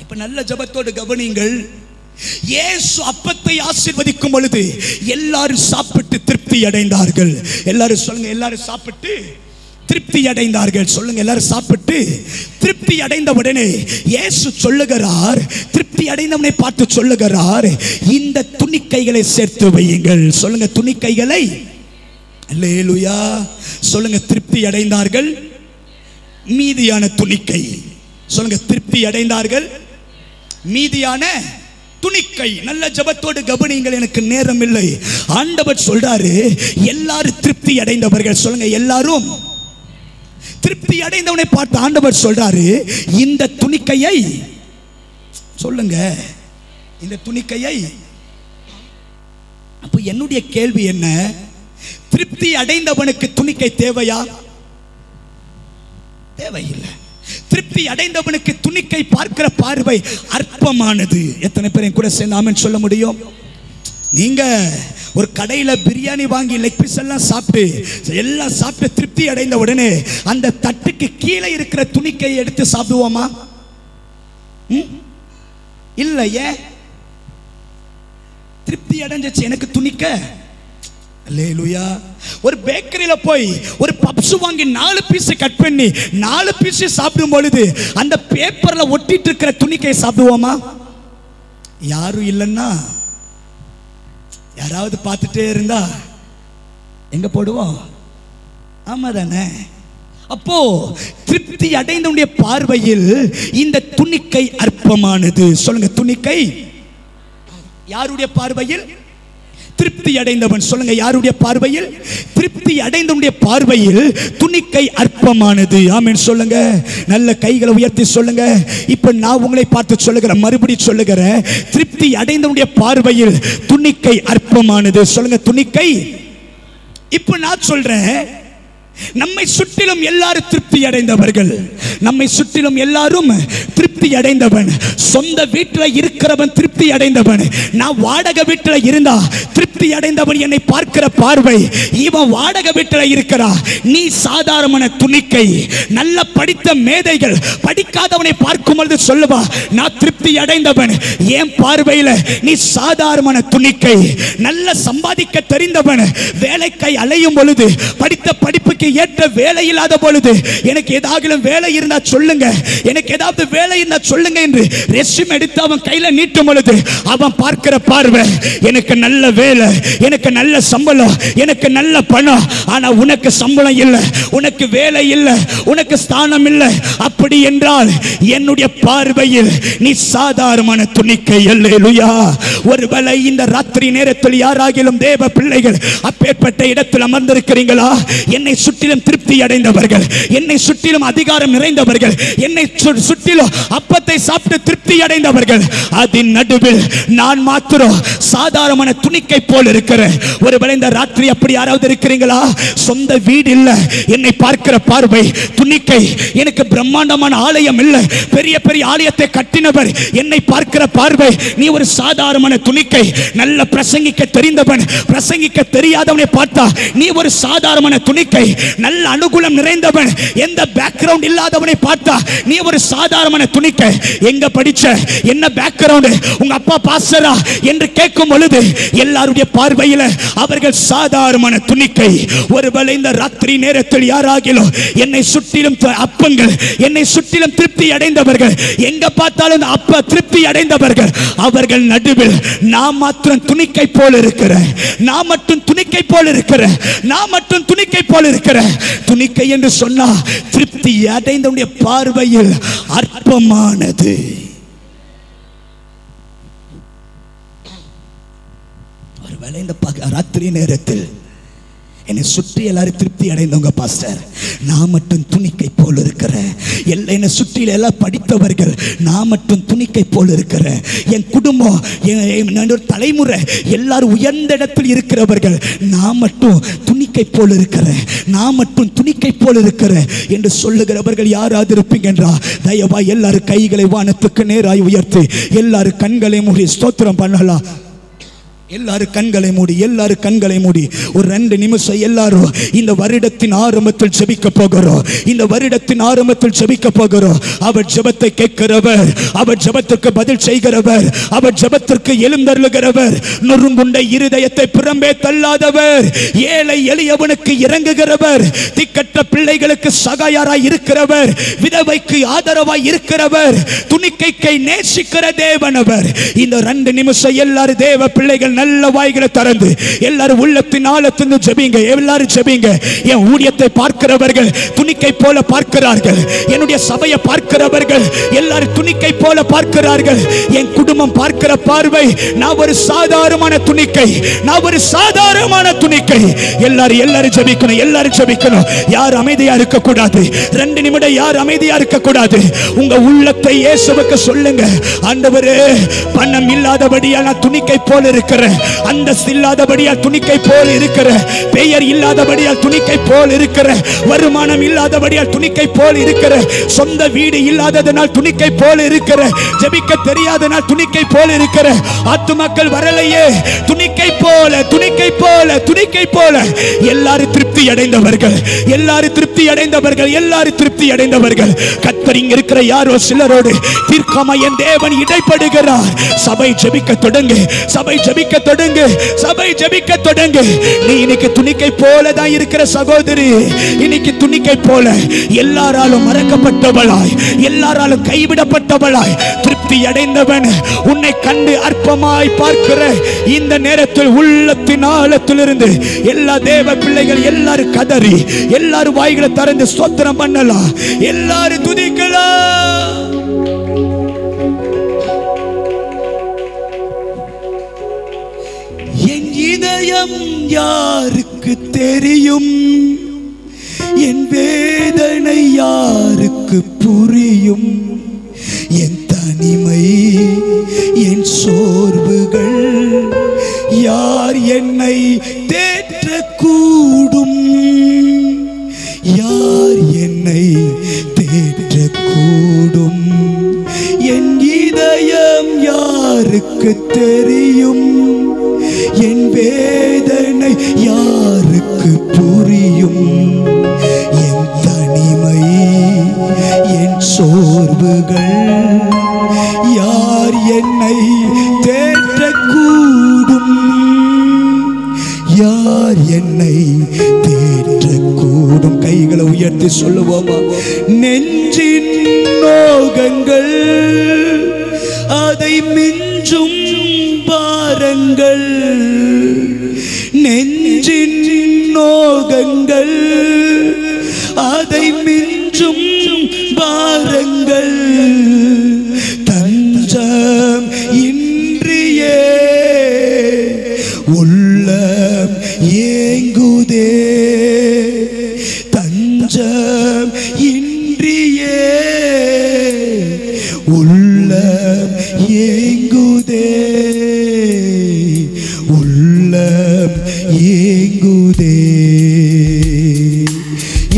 இப்ப நல்ல ஜெபத்தோடு கவனிங்கள். இயேசு அப்பத்தை ஆசீர்வதிக்கும் பொழுது எல்லாரும் சாப்பிட்டு திருப்தி அடைந்தார்கள். எல்லாரும் சொல்லுங்க, எல்லாரும் சாப்பிட்டு திருப்தி அடைந்தார்கள். சொல்லுங்க, எல்லாரும் சாப்பிட்டு திருப்தி அடைந்த உடனே இயேசு சொல்லுகிறார், திருப்தி அடைந்தவனை பார்த்து சொல்லுகிறார், இந்த துணிக்கைகளை சேர்த்து வையுங்கள். சொல்லுங்க, துணிக்கைகளை. அல்லேலூயா. சொல்லுங்க, திருப்தி அடைந்தார்கள், மீதியான துணிக்கை. சொல்லுங்க, திருப்தி அடைந்தார்கள், மீதியான துணிக்கை. நல்ல ஜெபத்தோடு கவனிங்கள், எனக்கு நேரம் இல்லை. ஆண்டவர் சொல்றாரு, எல்லாரும் திருப்தி அடைந்தவர்கள். சொல்லுங்க, எல்லாரும் திருப்தி அடைந்தவனை பார்த்து ஆண்டவர் சொல்றாரு, இந்த துணிக்கையை. சொல்லுங்க, இந்த துணிக்கையை. அப்ப என்னுடைய கேள்வி என்ன? திருப்தி அடைந்தவனுக்கு துணிக்கை தேவையா? தேவையில்லை. திருப்தி அடைந்தவனுக்கு துணிக்கை பார்க்கிற பார்வை அற்பமானது. எத்தனை பேரையும் கூட சேர்ந்து ஆமென் சொல்ல முடியும்? நீங்க ஒரு கடையில பிரியாணி வாங்கி லெக் பீஸ் எல்லாம் சாப்பிட்டு திருப்தி அடைந்த உடனே அந்த தட்டுக்கு கீழே இருக்கிற துணிக்கை எடுத்து சாப்பிடுவோமா? இல்லையே. திருப்தி அடைஞ்சிச்சு எனக்கு துணிக்க. அல்லேலூயா. ஒரு பேக்கரியில போய் ஒரு பப்ஸ் வாங்கி 4 பீஸ் கட் பண்ணி 4 பீஸ் சாப்பிடும் பொழுது அந்த பேப்பர்ல ஒட்டிட்டு இருக்கிற துணிக்கை சாப்பிடுவோமா? யாரும் இல்லைன்னா யாராவது பார்த்துட்டே இருந்தா எங்க போடுவோம்? ஆமா தானே? அப்போ திருப்தி அடைந்தவனுடைய பார்வையில் இந்த துணிக்கை அற்பமானது. சொல்லுங்க, துணிக்கை யாருடைய பார்வையில்? திருப்தி அடைந்தவன். சொல்லுங்க, யாருடைய பார்வையில்? திருப்தி அடைந்தவனுடைய பார்வையில் துணிக்கை அற்பமானது. ஆமென் சொல்லுங்க. நல்ல கைகளை உயர்த்தி சொல்லுங்க. இப்ப நான் உங்களை பார்த்து சொல்லுகிறேன், மறுபடியும் சொல்லுகிறேன். திருப்தி அடைந்தவனுடைய பார்வையில் துணிக்கை அற்பமானது. சொல்லுங்க, துணிக்கை. இப்ப நான் சொல்றேன், நம்மை சுற்றிலும் எல்லாரும் திருப்தி அடைந்தவர்கள். நம்மை சுற்றிலும் எல்லாரும் திருப்தி அடைந்தவன். சொந்த வீட்டில் இருக்கிறவன் திருப்தி அடைந்தவன். நான் வாடகை வீட்டில் இருந்தா திருப்தி அடைந்தவன். என்னை பார்க்கிற பார்வை, இவன் வாடகை வீட்டில் இருக்கிறா, நீ சாதாரண துணிக்கை. நல்ல படித்த மேதைகள் படிக்காதவனை பார்க்கும் பொழுது சொல்லுவா, நான் திருப்தி அடைந்தவன். என் பார்வையில் நீ சாதாரண துணிக்கை. நல்ல சம்பாதிக்க தெரிந்தவன் வேலைக்கை அலையும் பொழுது, படித்த படிப்புக்கு ஏற்ற வேலை இல்லாத பொழுது, எனக்கு ஏதாவது வேலை இருந்தா சொல்லுங்க, எனக்கு ஏதாவது வேலை இருந்தா சொல்லுங்க என்று ரெஸ்யூம் எடுத்து அவன் கையில நீட்டும் பொழுது அவன் பார்க்கிற பார்வை, எனக்கு நல்ல வேலை, எனக்கு நல்ல சம்பளம், எனக்கு நல்ல பணம். ஆனா உனக்கு சம்பளம் இல்லை, உனக்கு வேலை இல்லை, உனக்கு ஸ்தானம் இல்லை. அப்படி என்றால் என்னுடைய பார்வையில் நீ சாதாரண துணிக்கை. அல்லேலூயா. ஒருவேளை இந்த ராத்திரி நேரத்தில் யாராகிலும் தேவ பிள்ளைகள் அப்பேற்பட்ட இடத்தில் அமர்ந்திருக்கிறீங்களா? என்னை சுற்றிலும் திருப்தி அடைந்தவர்கள், என்னை சுற்றிலும் அதிகாரம் நிறைந்தவர்கள், என்னை சுற்றிலும் அப்பத்தை சாப்பிட்டு திருப்தி அடைந்தவர்கள், அதன் நடுவில் நான் மாத்திரம் சாதாரண துணிக்கை போல் இருக்கிறேன். ஒருவேளை இந்த ராத்திரி அப்படி யாராவது இருக்கிறீங்களா? சொந்த வீடு இல்ல, என்னை பார்க்கிற பார்வை துணிக்கை. எனக்கு பிரம்மாண்டமான ஆலயம் இல்லை, பெரிய பெரிய ஆலயத்தை கட்டினவர், என்னை பார்க்கிற பார்வை நீ ஒரு சாதாரண துணிக்கை. நல்ல பிரசங்கிக்க தெரிந்தவன், பிரசங்கிக்க தெரியாதவனை பார்த்தா நீ ஒரு சாதாரண துணிக்கை. நல்ல அனுகூலம் நிறைந்தவன், எந்த பேக்ரவுண்ட் இல்லாதவனை பார்த்தா நீ ஒரு சாதாரண துணிக்கை. எங்க படிச்ச, என்ன பேக்ரவுண்ட், உங்க அப்பா பாஸ்டரா என்று கேட்கும் பொழுது எல்லாருடைய பார்வையில் அவர்கள் சாதாரண துணிக்கை. ஒருவேளை இந்த ராத்திரி நேரத்தில் யாராகிலும் என்னை சுற்றிலும் அப்பங்கள், என்னை சுற்றிலும் திருப்தி அடைந்தவர்கள், எங்க பார்த்தாலும் அப்ப திருப்தி அடைந்தவர்கள், அவர்கள் நடுவில் நான் மாத்திரம் துணிக்கை போல இருக்கிறேன். நான் மட்டும் துணிக்கை போல இருக்கிறேன். நான் மட்டும் துணிக்கை போல இருக்கிறேன். துணிக்கை என்று சொன்னா திருப்தி அடைந்தவனுடைய பார்வையில் அற்பமானது. ஒருவேளை இந்த ராத்திரி நேரத்தில் என்னை சுற்றி எல்லாரும் திருப்தி அடைந்தவங்க பாஸ்டர், நான் மட்டும் துணிக்கை போல் இருக்கிறேன். என்னை சுற்றி எல்லாம் படித்தவர்கள், நான் மட்டும் துணிக்கை போல் இருக்கிறேன். என் குடும்பம், என் தலைமுறை எல்லாரும் உயர்ந்த இடத்தில் இருக்கிறவர்கள், நான் மட்டும் துணிக்கை போல் இருக்கிறேன். நான் மட்டும் துணிக்கை போல் இருக்கிறேன் என்று சொல்லுகிறவர்கள் யாராவது இருப்பீங்க என்றா தயவா எல்லாரும் கைகளை வானத்துக்கு நேராய் உயர்த்தி எல்லாரும் கண்களை மூடி ஸ்தோத்திரம் பண்ணலாம். எல்லாரும் கண்களை மூடி, எல்லாரும் கண்களை மூடி ஒரு 2 நிமிஷம் எல்லாரும் இந்த வருடத்தின் ஆரம்பத்தில் ஜெபிக்க போகிறோம். இந்த வருடத்தின் ஆரம்பத்தில் ஜெபிக்க போகிறோம். அவர் ஜெபத்தை கேட்கிறவர், அவர் ஜெபத்திற்கு பதில் செய்கிறவர், அவர் ஜெபத்திற்கு எழுந்தருளுகிறவர், நொறுங்குண்ட இருதயத்தை புறம்பே தள்ளாதவர், ஏழை எளியவனுக்கு இறங்குகிறவர், திக்கற்ற பிள்ளைகளுக்கு சகாயராய் இருக்கிறவர், விதவைக்கு ஆதரவாய் இருக்கிறவர், துணிக்கையை நேசிக்கிற தேவனவர். இந்த 2 நிமிஷம் எல்லாரும் தேவ பிள்ளைகள் நல்ல வாய்களை திறந்து எல்லாரும் உள்ளத்தின் ஆழத்திலிருந்து ஜெபிங்க. எல்லாரும் ஜெபிங்க. என் ஊழியத்தை பார்க்கிறவர்கள் துணிக்கை போல பார்க்கிறார்கள். என்னுடைய சபையை பார்க்கிறவர்கள் எல்லாரும் துணிக்கை போல பார்க்கிறார்கள். என் குடும்பம் பார்க்கிற பார்வை, நான் ஒரு சாதாரணமான துணிக்கை, நான் ஒரு சாதாரணமான துணிக்கை. எல்லாரும் ஜெபிக்கணும், எல்லாரும் ஜெபிக்கணும். யார் அமைதியா இருக்க கூடாது. 2 நிமிடம் யார் அமைதியா இருக்க கூடாது. உங்க உள்ளத்தை இயேசுவுக்கு சொல்லுங்க. ஆண்டவரே, பணம் இல்லாதபடியா நான் துணிக்கை போல இருக்கிறேன். அந்தஸ்து இல்லாதபடியால் துணிக்கை போல் இருக்கிற, பெயர் இல்லாதபடியால் துணிக்கை போல் இருக்கிற, வருமானம் இல்லாதபடியால் துணிக்கை போல் இருக்கிற, சொந்த வீடு இல்லாததனால் துணிக்கை போல் இருக்கிற, ஜெபிக்க தெரியாதனால் துணிக்கை போல் இருக்கிற ஆத்துமாக்கள் வரலையே. துணிக்கை போல, துணிக்கை போல, துணிக்கை போல. எல்லாரும் திருப்தி அடைந்தவர்கள், எல்லாரும் திருப்தி அடைந்தவர்கள், எல்லாரும் திருப்தி அடைந்தவர்கள். கர்த்தர் இங்க இருக்கிற யாரோ சிலரோடு தீர்க்கமாய் என் தேவன் இடைப்படுகிறார். சபை ஜெபிக்க தொடங்கு, சபை ஜெபிக்க தொடங்கு, சபை ஜெபிக்க தொடங்கு. நீ இன்னைக்கு துணிக்கை போல தான் இருக்கிற சகோதரி, இன்னைக்கு துணிக்கை போல எல்லாராலும் மறக்கப்பட்டவளாய், எல்லாராலும் கைவிடப்பட்டவளாய் திருப்தி அடைந்தவன் உன்னை கண்டு அற்பமாய் பார்க்கிற இந்த நேரத்தில் உள்ளத்தின் ஆழத்திலிருந்து எல்லா தேவ பிள்ளைகள் எல்லாரும் கதறி, எல்லாரும் வாய்களை திறந்து ஸ்தோத்திரம் பண்ணலாம், எல்லாரும் துதிக்கலாம். என் இதயம் யாருக்கு தெரியும், என் வேதனை யாருக்கு புரியும், என் தனிமை என் சோர்வுகள் யார் என்னை தேற்றக்கூடும், யார் என்னை தேற்றக்கூடும். என் இதயம் யாருக்கு தெரியும், என் வேதனை யாருக்கு புரியும், என் தனிமை என் சோர்வுகள் யார் என்னை தேற்றக்கூடும், யார் என்னை தேற்றக்கூடும். கைகளை உயர்த்தி சொல்லுவோமா? நெஞ்சின் நோகங்கள் அதை மிஞ்சும் பாரங்கள், நெஞ்சின் நோகங்கள் அதை மிஞ்சும் பாரங்கள், தஞ்சம் இன்றியே உள்ளம் ஏங்குதே, தஞ்சம் இன்றியே உள்ளம் ஏங்குதே, உள்ளம் ஏங்குதே.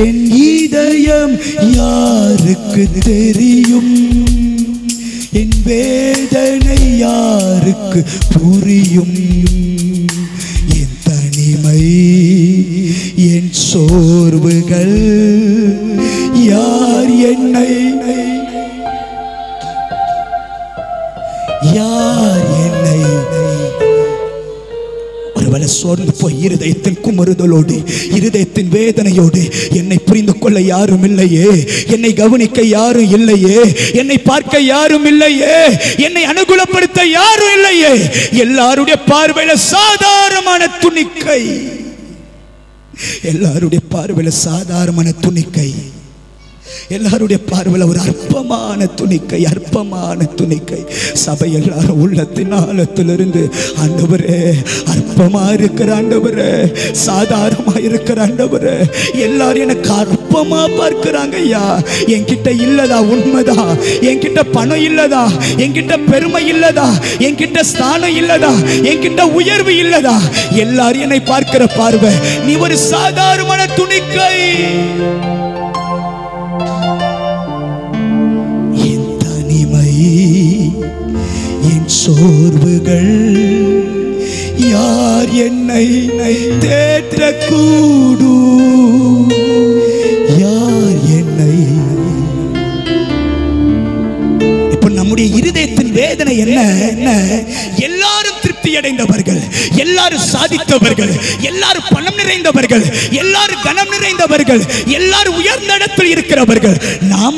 என் இதயம் யாருக்கு தெரியும், என் வேதனை யாருக்கு புரியும், என் தனிமை என் சோர்வுகள் யார் என்னை, யார் என்னை. ஒருவேளை சோர்ந்து போய் இருதயத்தின் குமறுதலோடு, இருதயத்தின் வேதனையோடு, என்னை புரிந்து கொள்ள யாரும் இல்லையே, என்னை கவனிக்க யாரும் இல்லையே, என்னை பார்க்க யாரும் இல்லையே, என்னை அனுகூலப்படுத்த யாரும் இல்லையே, எல்லாருடைய பார்வையில சாதாரணமான துணிக்கை, எல்லாருடைய பார்வையில சாதாரணமான துணிக்கை, எல்லாருடைய பார்வையில் ஒரு அற்பமான துணிக்கை, அற்பமான துணிக்கை. சபை எல்லாரும் உள்ளத்தின் ஆழத்திலிருந்து ஆண்டவரே அற்பமா இருக்கிற ஆண்டவரே, சாதாரணமா இருக்கிற ஆண்டவரே, எல்லாரும் எனக்கு அற்பமா பார்க்கிறாங்க ஐயா. என்கிட்ட இல்லதா உண்மைதா, என்கிட்ட பணம் இல்லதா, என்கிட்ட பெருமை இல்லதா, என்கிட்ட ஸ்தானம் இல்லதா, என்கிட்ட உயர்வு இல்லதா, எல்லாரும் என்னை பார்க்கிற பார்வை நீ ஒரு சாதாரணமான துணிக்கை. என் சோர்வுகள் யார் என்னை தேற்றக்கூடும், யார் என்னை. இப்ப நம்முடைய இருதயத்தின் வேதனை என்ன? எல்லாரும் திருப்தி அடைந்தவர்கள், எல்லாரும் சாதித்தவர்கள், எல்லாரும் பணம் நிறைந்தவர்கள், எல்லாரும் கனம் நிறைந்தவர்கள், எல்லாரும் உயர்ந்த இடத்தில் இருக்கிறவர்கள். நான்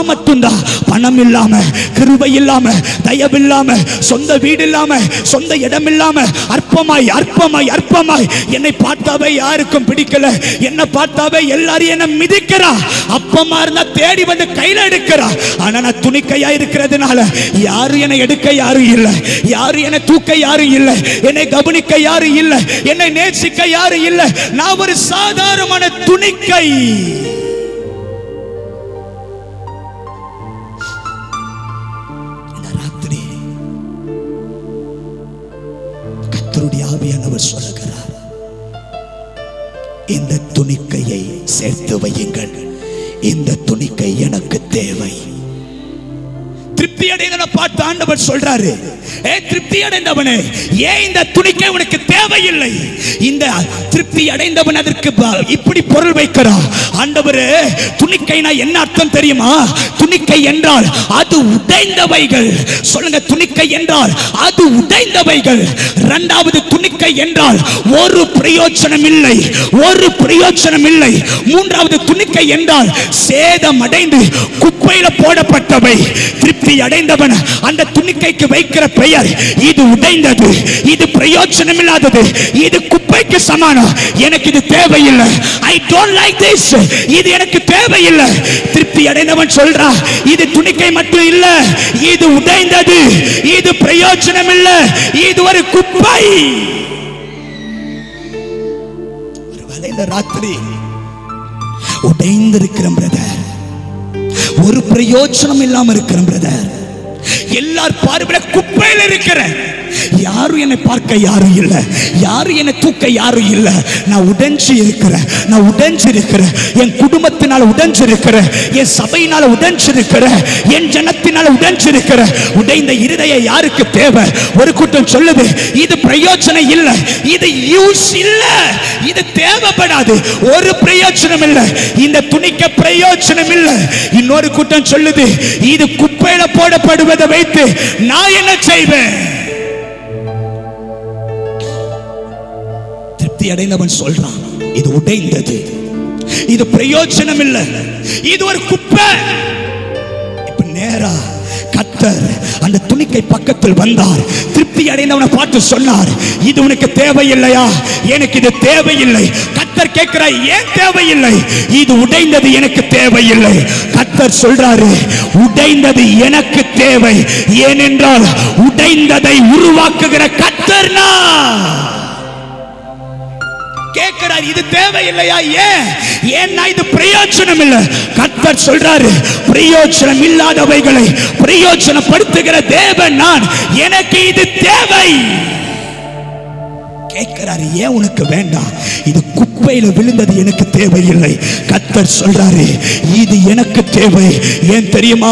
மட்டும்தான் பணம் இல்லாம, கிருபை இல்லாம, தயவு இல்லாம, சொந்த வீடு இல்லாம, சொந்த இடம் இல்லாம அற்பமாய் அற்பமாய் அற்பமாய். என்னை பார்த்தாவே யாருக்கும் பிடிக்கல, என்ன பார்த்தாவே எல்லாரும் என்ன மிதிக்கிறா. அப்பமா இருந்தா தேடி வந்து கையில எடுக்கிறா. ஆனா நான் துணிக்கையா இருக்கிறதுனால யாரும் என்னை எடுக்க யாரும் இல்லை, யாரும் என்னை தூக்க யாரும் இல்லை, என்னை கவனிக்க யாரும் இல்லை, என்னை நேசிக்க யாரும் இல்லை. நான் ஒரு சாதாரணமான துணிக்கை. இந்த துணிக்கையை சேர்த்து வையுங்கள். இந்த துணிக்கை எனக்கு தேவை. திருப்தி அடைந்தவனை பார்த்து ஆண்டவர் சொல்றாரு, திருப்தி அடைந்தவனே, ஏன் இந்த துணிக்கை உனக்கு தேவையில்லை? இந்த திருப்தி அடைந்தவன் அதற்கு இப்படி பொருள் வைக்கிறான். ஆண்டவரே, துணிக்கைனா என்ன அர்த்தம் தெரியுமா? துணிக்கை என்றால் அது உடைந்தவைகள். சொல்லுங்க, துணிக்கை என்றால் அது உடைந்தவைகள். இரண்டாவது, துணிக்கை என்றால் ஒரு பிரயோஜனம் இல்லை, ஒரு பிரயோஜனம் இல்லை. மூன்றாவது, துணிக்கை என்றால் சேதம் அடைந்து குப்பையில போடப்பட்டவை. திருப்தி அடைந்தவன் அந்த துணிக்கைக்கு வைக்கிற பெயர், இது உடைந்தது, இது பிரயோஜனம் இல்லாதது, இது குப்பைக்கு சமானம், எனக்கு இது தேவையில்லை, ஐ டோன்ட் லைக் திஸ், இது எனக்கு தேவையில்லை. திருப்தி அடைந்தவன் சொல்றா, இது துணிக்கை மட்டும் இல்ல, இது உடைந்தது, இது பிரயோஜனம் இல்ல, இது ஒரு குப்பை. ஒருவேளை இந்த ராத்திரி உடைந்திருக்கிற பிரதர், ஒரு பிரயோஜனம் இல்லாம இருக்கிற பிரதர், எல்லார் பார்வையில குப்பையில் இருக்கிற, யாரும் என்னை பார்க்க யாரும் இல்ல, யாரும் என்னை தூக்க யாரும் இல்ல. நான் உடைஞ்சு இருக்கிறேன், நான் உடைஞ்சு இருக்கிறேன், என் குடும்பத்தினால உடைஞ்சு இருக்கிறேன், என் சபையினால உடைஞ்சு இருக்கிறேன், என் ஜனத்தினால உடைஞ்சு இருக்கிறேன். உடைந்த இருதயம் யாருக்கு தேவை? ஒரு கூட்டம் சொல்லுது, இது பிரயோஜனம் இல்ல, இது யூஸ் இல்ல, இது தேவைப்படாது, ஒரு பிரயோஜனம் இல்ல, இந்த துணிக்க பிரயோஜனம் இல்ல. இன்னொரு கூட்டம் சொல்லுது, இது குப்பையில போடப்படுவதை வைத்து நான் என்ன செய்வேன்? திருப்தி அடைந்தவன் சொல்றான், இது உடைந்தது, இது பிரயோஜனம் இல்லை, இது ஒரு குப்பை. இப்ப நேரா கர்த்தர் அந்த துணிக்கை பக்கத்தில் வந்தார். திருப்தி அடைந்தவனை பார்த்து சொன்னார், இது உனக்கு தேவையில்லையா? எனக்கு இது தேவையில்லை. கர்த்தர் கேட்கிறார், ஏன் தேவையில்லை? இது உடைந்தது, எனக்கு தேவையில்லை. கர்த்தர் சொல்றாரு, உடைந்தது எனக்கு தேவை, ஏனென்றால் உடைந்ததை உருவாக்குகிற கர்த்தர் நான். கேட்கிறார், இது தேவையில்லையா? ஏன்னா இது பிரயோஜனம் இல்லை. கர்த்தர் சொல்றாரு, பிரயோஜனம் இல்லாதவைகளை பிரயோஜனப்படுத்துகிற தேவன் நான், எனக்கு இது தேவை. கேட்கிறாரு, ஏன் உனக்கு வேண்டாம்? இது குப்பையில விழுந்தது, எனக்கு தேவையில்லை. கர்த்தர் சொல்றாரு, இது எனக்கு தேவை. ஏன் தெரியுமா?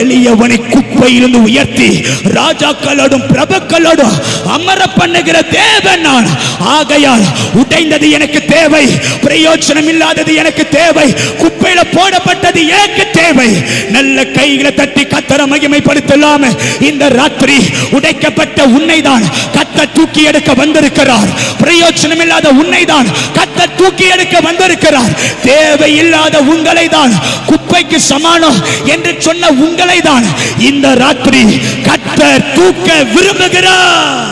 எளியவனை குப்பையிலிருந்து உயர்த்தி ராஜாக்களோடும் பிரபுக்களோடும் அமர பண்ணுகிற தேவன் நான். ஆகையால் உடைந்தது எனக்கு தேவை, பிரயோஜனம் இல்லாதது எனக்கு தேவை, குப்பையில போடப்பட்டது எனக்கு தேவை. நல்ல கைகளை தட்டி கர்த்தரை மகிமைப்படுத்தலாம. இந்த ராத்திரி உடைக்கப்பட்ட உன்னைதான் கர்த்தர் தூக்கி எடுக்க வந்திருக்கிறார். பிரயோஜனம் இல்லாத உன்னைதான் கர்த்தர் தூக்கி எடுக்க வந்திருக்கிறார். தேவையில்லாத உங்களை தான், குப்பைக்கு சமானம் என்று சொன்ன உங்களை தான் இந்த ராத்திரி கர்த்தர் தூக்க விரும்புகிறார்.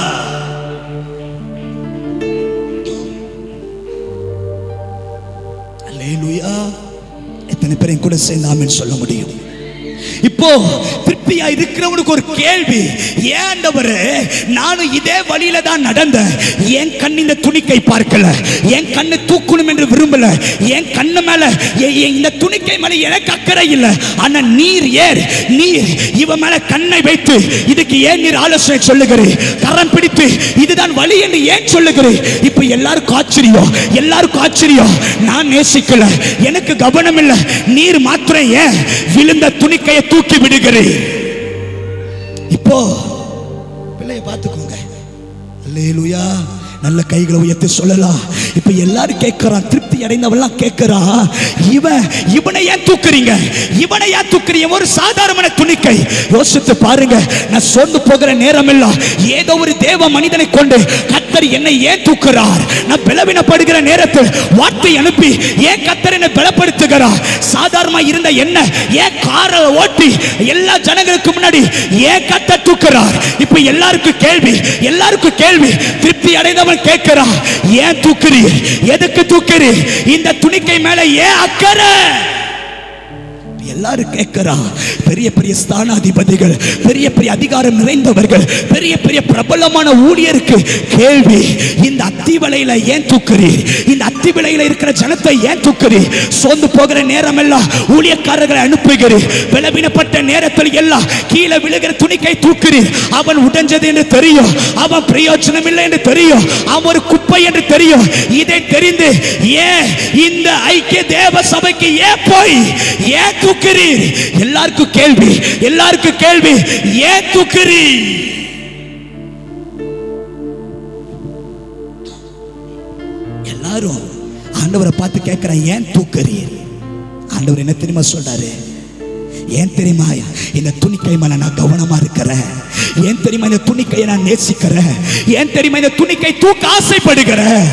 அல்லேலூயா. எத்தனை பேரையும் கூட சேர்ந்து ஆமென் சொல்ல முடியும்? இப்போ திருப்தியா இருக்கிறவனுக்கு ஒரு கேள்வி, ஏன் ஆண்டவரே, நானும் இதே வழியில தான் நடந்தேன், என் கண் இந்த துணிக்கை பார்க்கல, என் கண்ணு தூக்கணும் என்று விரும்பல, என் கண்ணு மேல இந்த துணிக்கை மேல எனக்கு அக்கறை இல்லை. ஆனா நீர் இவன் மேல கண்ணை வைத்து இதுக்கு ஏன் நீர் ஆலோசனை சொல்லுகிறீர்? கரம் பிடித்து இதுதான் வழி என்று ஏன் சொல்லுகிறீர்? இப்ப எல்லாருக்கும் ஆச்சரியம், எல்லாருக்கும் ஆச்சரியம். நான் நேசிக்கல, எனக்கு கவனம் இல்லை, நீர் மாத்திரம் ஏன் விழுந்த துணிக்கையை தூக்கி விடுகிறேன்? இப்போ பிள்ளைய பார்த்துக்கோங்க. அல்லேலூயா. நல்ல கைகளை உயர்த்தி சொல்லலாம். இப்ப எல்லாரும் கேட்கிறான், திருப்தி அடைந்தவெல்லாம் கேட்கிறான், இவனை ஏன் தூக்குறீங்க? இவனை ஏன் தூக்குறீங்க? ஒரு சாதாரண துணிக்கை. யோசித்து பாருங்க. நான் சோர்ந்து போகிற நேரம் இல்ல, ஏதோ ஒரு தேவ மனிதனை கொண்டு கர்த்தர் என்னை ஏன் தூக்குறார்? நான் பலவீனப்படுகிற நேரத்தில் வார்த்தை அனுப்பி ஏன் கர்த்தர் என்னை பலப்படுத்துகிறார்? சாதாரணமா இருந்த என்ன ஏன் காரை ஓட்டி எல்லா ஜனங்களுக்கு முன்னாடி ஏன் கர்த்தர் தூக்குறார்? இப்ப எல்லாருக்கும் கேள்வி. திருப்தி அடைந்தவன் கேட்கிறான், ஏன் தூக்குறீர்? எதுக்கு தூக்குறீர்? இந்த துணிக்கை மேல ஏன் அக்கறை? எல்லாரும் கேட்கிறான். பெரிய பெரிய ஸ்தானாதிபதிகள், பெரிய பெரிய அதிகாரம் நிறைந்தவர்கள், பெரிய பெரிய பிரபலமான ஊழியருக்கு கேள்வி, இந்த அத்திவலையில ஏன் தூக்குறீர்? இந்த நத்தி விலையில இருக்கிற ஜனத்தை ஏன் தூக்குறீ? சோர்ந்து போகிற நேரம் எல்லாம் ஊழியக்காரர்களை அனுப்புகிறீர். பலவீனப்பட்ட நேரத்தில் எல்லாம் கீழே விழுகிற துணிக்கை தூக்குறீர். அவன் உடைஞ்சது என்று தெரியும், அவன் பிரயோஜனம் இல்லை என்று தெரியும், அவன் ஒரு குப்பை என்று தெரியும். இதை தெரிந்து ஏன் இந்த ஐக்கிய தேவ சபைக்கு ஏன் போய் ஏன் தூக்குறீர்? எல்லாருக்கும் கேள்வி, எல்லாருக்கும் கேள்வி, ஏன் தூக்குறீர்? எல்லாரும் ஆண்டவரை பார்த்து கேட்கிறேன், ஏன் தூக்குறீர்? ஆண்டவர் என்ன தெரியுமா சொல்றாரு? ஏன் தெரியுமா இந்த துணிக்கை மேல நான் கவனமா இருக்கிறேன்? ஏன் தெரியுமா இந்த துணிக்கையை நான் நேசிக்கிறேன்? ஏன் தெரியுமா இந்த துணிக்கை தூக்க ஆசைப்படுகிறேன்?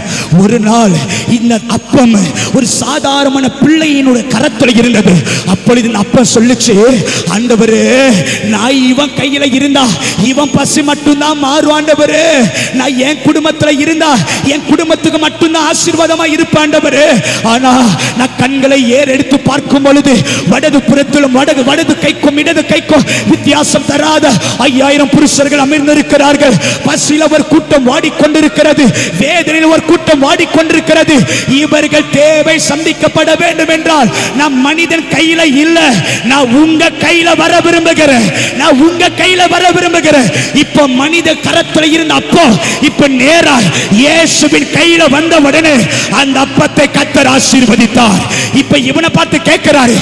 ஒரு நாள் இந்த அப்பம் ஒரு சாதாரணமான பிள்ளையினுடைய கரத்துல இருந்தது. அப்பொழுது இந்த அப்பம் சொல்லுச்சு, ஆண்டவரே, நான் இவன் கையில இருந்தா இவன் பசி மட்டும்தான் மாறும். ஆண்டவரே, நான் என் குடும்பத்துல இருந்தா என் குடும்பத்துக்கு மட்டும்தான் ஆசீர்வாதமா இருப்பேன். ஆண்டவரே, ஆனா நான் கண்களை ஏறெடுத்து பார்க்கும் பொழுது வடது புறத்திலும் வடது கைக்கும் இடது கைக்கும் வித்தியாசம் தராத 5000 புருஷர்கள் அமர்ந்திருக்கிறார்கள். பசியில் ஒரு கூட்டம் வாடிக்கொண்டிருக்கிறது, வேதனையில் ஒரு கூட்டம் வாடிக்கொண்டிருக்கிறது. இவர்கள் தேவை சந்திக்கப்பட வேண்டும் என்றால் நான் மனிதன் கையில இல்ல, நான் உங்க கையில வர விரும்புகிறேன், நான் உங்க கையில வர விரும்புகிறேன். இப்ப மனித கரத்தில் இருந்த அப்போ இப்ப நேரா இயேசுவின் கையில வந்த உடனே அந்த அப்பத்தை கர்த்தர் ஆசீர்வதித்தார். இப்ப இவனை பார்த்து கேட்கிறாரு,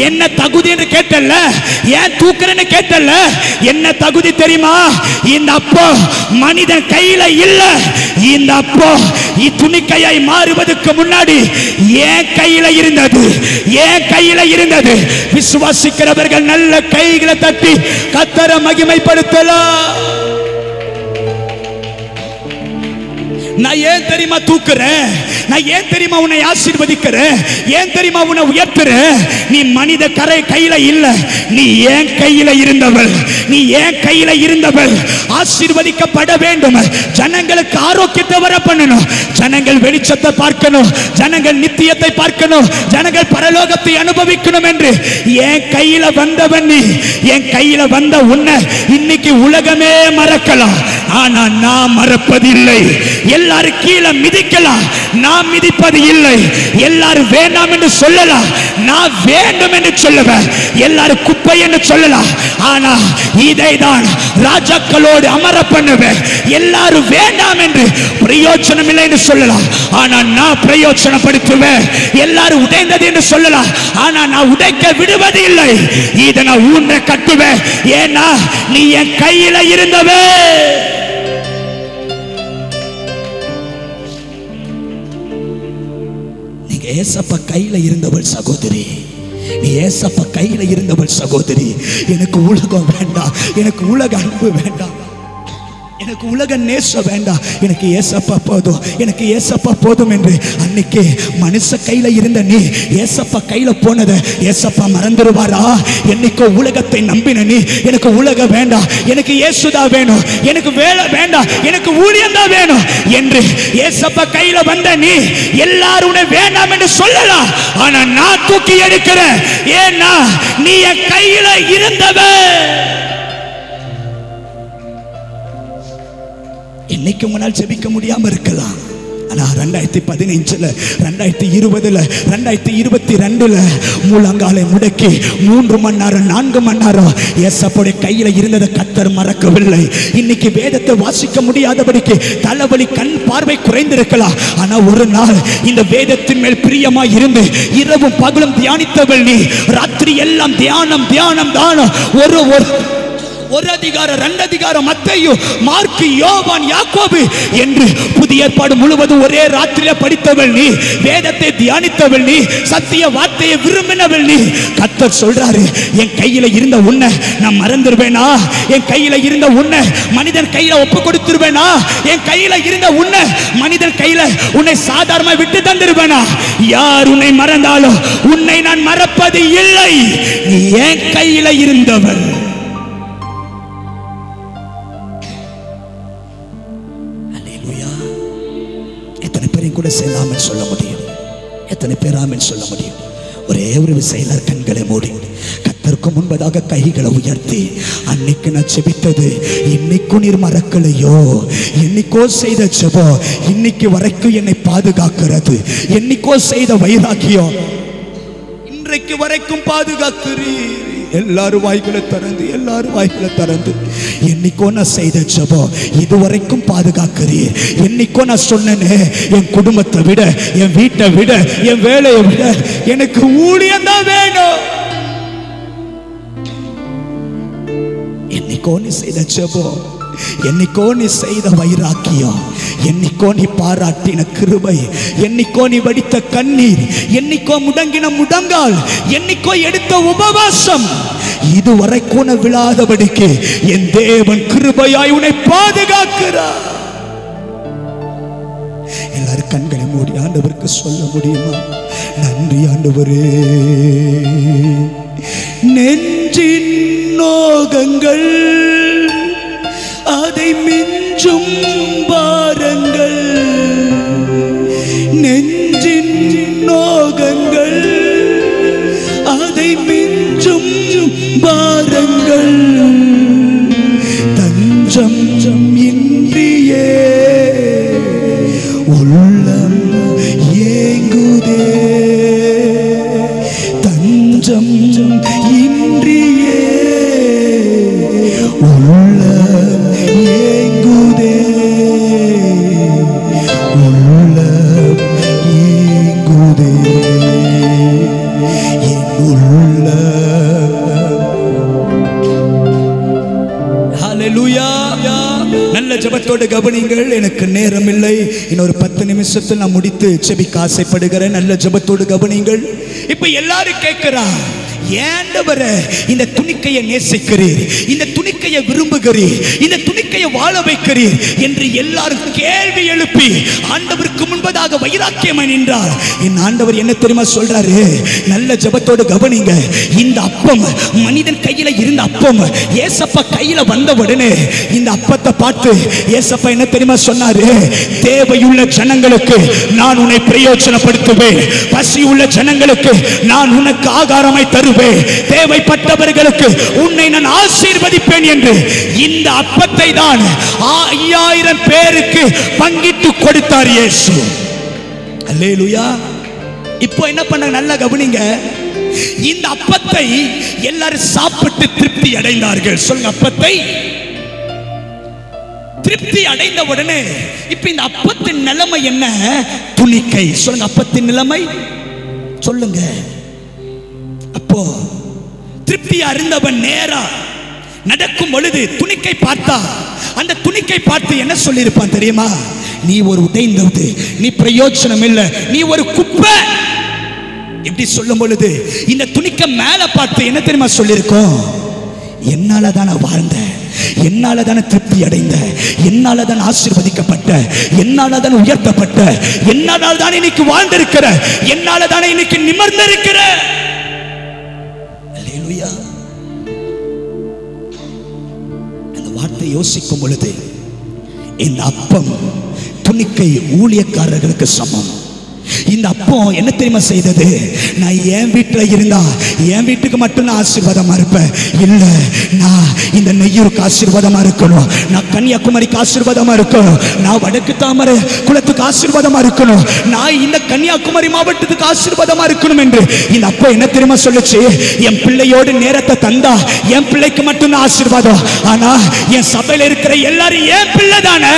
என்ன தகுதி என்று கேட்டல்ல, ஏன் தூக்குறேன்னு கேட்டல்ல, என்ன தகுதி தெரியுமா? இந்த அப்போ மனிதன் கையில இல்ல, இந்த அப்போ துணிக்கையை மாறுவதற்கு முன்னாடி ஏன் கையில இருந்தது, ஏன் கையில இருந்தது. விசுவாசிக்கிறவர்கள் நல்ல கைகளை தட்டி கர்த்தரை மகிமைப்படுத்தலாம். நான் ஏன் தெரியுமா தூக்குறேன்? நான் ஏன் தெரியுமா உன்னை ஆசீர்வதிக்கிறேன்? ஏன் தெரியுமா உன்னை உயர்த்துறேன்? நீ மனித கையில இல்ல, நீ ஏன் கையில இருந்தவள், நீ ஏன் கையில இருந்தவள். ஆசீர்வதிக்கப்பட வேண்டும். ஜனங்களுக்கு ஆரோக்கியத்தை வர பண்ணணும், ஜனங்கள் வெளிச்சத்தை பார்க்கணும், ஜனங்கள் நித்தியத்தை பார்க்கணும், ஜனங்கள் பரலோகத்தை அனுபவிக்கணும் என்று என் கையில வந்தவன் நீ. என் கையில வந்த உன்னை இன்னைக்கு உலகமே மறக்கலாம், ஆனா நான் மறப்பதில்லை. எல்லாரும் கீழே மிதிக்கலாம், நான் மிதிப்பது இல்லை. எல்லாரும் வேண்டாம் என்று சொல்லலாம், நான் வேண்டும் என்று சொல்லுவேன். எல்லாரும் குப்பை என்று சொல்லலாம், ஆனா இதை தான் ராஜாக்களோடு அமர பண்ணுவேன். எல்லாரும் வேண்டாம் என்று பிரயோஜனம் இல்லை என்று சொல்லலாம், ஆனா நான் பிரயோஜனப்படுத்துவேன். எல்லாரும் உடைந்தது என்று சொல்லலாம், ஆனா நான் உடைக்க விடுவது இல்லை. இதை நான் ஊன்ற கட்டுவேன். ஏன்னா நீ என் கையில இருந்தவே. ஏசப்பா கையில இருந்தவள் சகோதரி, நீ ஏசப்பா கையில இருந்தவள் சகோதரி. எனக்கு உலகம் வேண்டாம், எனக்கு உலக அன்பு வேண்டாம், எனக்கு உலக நேசம் வேண்டாம், எனக்கு ஏசப்பா போதும், எனக்கு ஏசப்பா போதும் என்று அன்னைக்கு மனுஷ கையில இருந்த நீ ஏசப்பா கையில போனத ஏசப்பா மறந்துடுவாரா? என்னைக்கோ உலகத்தை நம்பின நீ, எனக்கு உலகம் வேண்டாம், எனக்கு இயேசுதா வேணும், எனக்கு வேலை வேண்டாம், எனக்கு ஊழியம் தான் வேணும் என்று ஏசப்பா கையில வந்த நீ எல்லாரும் உன்னை வேண்டாம் என்று சொல்லலாம், ஆனா நான் தூக்கி எடுக்கிறேன். ஏன்னா நீ என் கையில இருந்தவன். இன்னைக்கு உங்களால் ஜெபிக்க முடியாம இருக்கலாம், ஆனா 2015 2020 2022 முழங்காலை முடக்கி 3 மணி நேரம் 4 மணி நேரம் ஏசப்போடைய கையில இருந்ததை கர்த்தர் மறக்கவில்லை. இன்னைக்கு வேதத்தை வாசிக்க முடியாதபடிக்கு தலைவலி, கண் பார்வை குறைந்திருக்கலாம், ஆனா ஒரு நாள் இந்த வேதத்தின் மேல் பிரியமா இருந்து இரவும் பகலும் தியானித்தவள் நீ. ராத்திரி எல்லாம் தியானம் தியானம் தானம். ஒரு அதிகாரம் 2 அதிகாரம் மத்தேயு, மார்க்கு, யோவான், யாக்கோபு என்று புதிய ஏற்பாடு முழுவதும் ஒரே ராத்திரியில படித்தவள் நீ. வேதத்தை தியானித்தவள் நீ, சத்திய வார்த்தையை விரும்பினவள் நீ. கர்த்தர் சொல்றாரு, என் கையில இருந்த உன்னை நான் மறந்துடுவேனா? என் கையில இருந்த உன்னை மனிதன் கையில ஒப்பு கொடுத்துருவேனா? என் கையில இருந்த உன்னை மனிதன் கையில உன்னை சாதாரணமா விட்டு தந்துருவேனா? யார் உன்னை மறந்தாலும் உன்னை நான் மறப்பது இல்லை. நீ என் கையில இருந்தவள். எத்தனை பேரையும் கூட சேர்ந்தாமல் சொல்ல முடியும்? எத்தனை பேர் ஆமென் சொல்ல முடியும்? ஒரே ஒரு விசையில கண்களை மூடி கர்த்தர் கர்த்தருக்கு முன்பதாக கைகளை உயர்த்தி, அன்னைக்கு நான் செபித்தது இன்னைக்கும் நீர் மறக்கலையோ? என்னைக்கோ செய்த ஜெபம் இன்னைக்கு வரைக்கும் என்னை பாதுகாக்கிறது. என்னைக்கோ செய்த வைராக்கியம் இன்றைக்கு வரைக்கும் பாதுகாக்கிறீர். எல்லாரும் வாய்களை திறந்து என்னைக்கோ நான் செய்த ஜெபம் இதுவரைக்கும் பாதுகாக்கிறீர். என்னைக்கோ நான் சொன்னேனே, என் குடும்பத்தை விட, என் வீட்டை விட, என் வேலையை விட எனக்கு ஊழியம் தான் வேணும். என்னைக்கோ நீ செய்த ஜெபம், என்னைக்கோ நீ செய்த வைராக்கியம், என்னைக்கோ நீ பாராட்டின கிருபை, என்னைக்கோ நீ வடித்த கண்ணீர், என்னைக்கோ முடங்கின முடங்கால், என்னைக்கோ எடுத்த உபவாசம், இதுவரைக்கும் விழாதபடிக்கு என் தேவன் கிருபையாய் உன்னை பாதுகாக்கிறார். எல்லாரும் கண்களை மூடி ஆண்டவருக்கு சொல்ல முடியுமா? நன்றி ஆண்டவரே. நெஞ்சின் நோகங்கள் அதை மிஞ்சும் பாரங்கள், நெஞ்சின் நோகங்கள் அதை மிஞ்சும் பாரங்கள், தஞ்சம் இன்றியே உள்ளம் ஏங்குதே, தஞ்சம் இன்றியே உள்ளம் ஏங்குதே, உள்ளம் ஏங்குதே, என் உள்ளம். ஹல்லேலூயா. நல்ல ஜெபத்தோடு கவனிங்கள். எனக்கு நேரம் இல்லை, இன்னொரு 10 நிமிஷத்தில் நான் முடித்து ஜெபிக்க ஆசைப்படுகிறேன். நல்ல ஜெபத்தோடு கவனிங்கள். இப்ப எல்லாரும் கேட்கிறா, ஏண்டவரே இந்த துணிக்கையை நேசிக்கிறீர், இந்த துணிக்கையை விரும்புகிறீர், இந்த துணிக்கையை வாழ வைக்கிறீர் என்று எல்லாரும் கேள்வி எழுப்பி ஆண்டவருக்கு முன்பதாக வைராக்கியமாய் நின்றார். என் ஆண்டவர் என்ன தெரியுமா சொல்றாரு? நல்ல ஜெபத்தோடு கவனிங்க. இந்த அப்பம் மனிதன் கையில இருந்த அப்பம் ஏசப்பா கையில வந்த உடனே இந்த அப்பத்தை பார்த்து ஏசப்பா என்ன தெரியுமா சொன்னாரு? தேவையுள்ள ஜனங்களுக்கு நான் உன்னை பிரயோஜனப்படுத்துவேன், பசியுள்ள ஜனங்களுக்கு நான் உனக்கு ஆகாரமாய் தருவேன், தேவைப்பட்டவர்களுக்கு உன்னை நான் ஆசீர்வதிப்பேன் என்று இந்த அப்பத்தை தான் 5000 பேருக்கு பங்கிட்டு கொடுத்தார் இயேசு. அல்லேலூயா. இப்போ என்ன பண்ண நல்லா கவனிங்க. இந்த அப்பத்தை எல்லாரும் சாப்பிட்டு திருப்தி அடைந்தார்கள். சொல்லுங்க, அப்பத்தை திருப்தி அடைந்த உடனே இப்ப இந்த அப்பத்தின் நிலைமை என்ன? துணிக்கை. சொல்லுங்க, அப்பத்தின் நிலைமை சொல்லுங்க. அப்போ திருப்தி அறிந்தவன் நேரா நடக்கும் பொழுது துணிக்கை பார்த்தா, அந்த துணிக்கை பார்த்து என்ன சொல்லியிருப்பான் தெரியுமா? நீ ஒரு உடைந்தது, நீ பிரயோஜனம் இல்லை, நீ ஒரு குப்பை. எப்படி சொல்லும் பொழுது இந்த துணிக்கை மேல பார்த்து என்ன தெரியுமா சொல்லியிருக்கோம்? என்னால தானே வாழ்ந்த, என்னால தானே திருப்தி அடைந்த, என்னால தானே ஆசீர்வதிக்கப்பட்ட, என்னால தானே உயர்த்தப்பட்ட, என்னால தானே இன்னைக்கு வாழ்ந்திருக்கிற, என்னால தானே இன்னைக்கு நிமிர்ந்திருக்கிற. அல்லேலூயா. அந்த வார்த்தை யோசிக்கும் பொழுது இந்த அப்பம் துணிக்கை ஊழியக்காரர்களுக்கு சமம். இந்த அப்பம் என்ன தெரியுமா செய்தது? நான் என் வீட்டில் இருந்தா என் வீட்டுக்கு மட்டும் நான் ஆசீர்வாதமா இருப்பேன். இல்ல, நான் இந்த நெய்யூருக்கு ஆசீர்வாதமா இருக்கணும், நான் கன்னியாகுமரிக்கு ஆசீர்வாதமா இருக்கணும், நான் வடக்கு தாமரை குளத்துக்கு ஆசீர்வாதமா இருக்கணும், நான் இந்த கன்னியாகுமரி மாவட்டத்துக்கு ஆசீர்வாதமா இருக்கணும் என்று இந்த அப்பம் என்ன தெரியுமா சொல்லுச்சு? என் பிள்ளையோடு நேரத்தை தந்தா என் பிள்ளைக்கு மட்டும் தான் ஆசீர்வாதம். ஆனா என் சபையில இருக்கிற எல்லாரும் என் பிள்ளை தானே,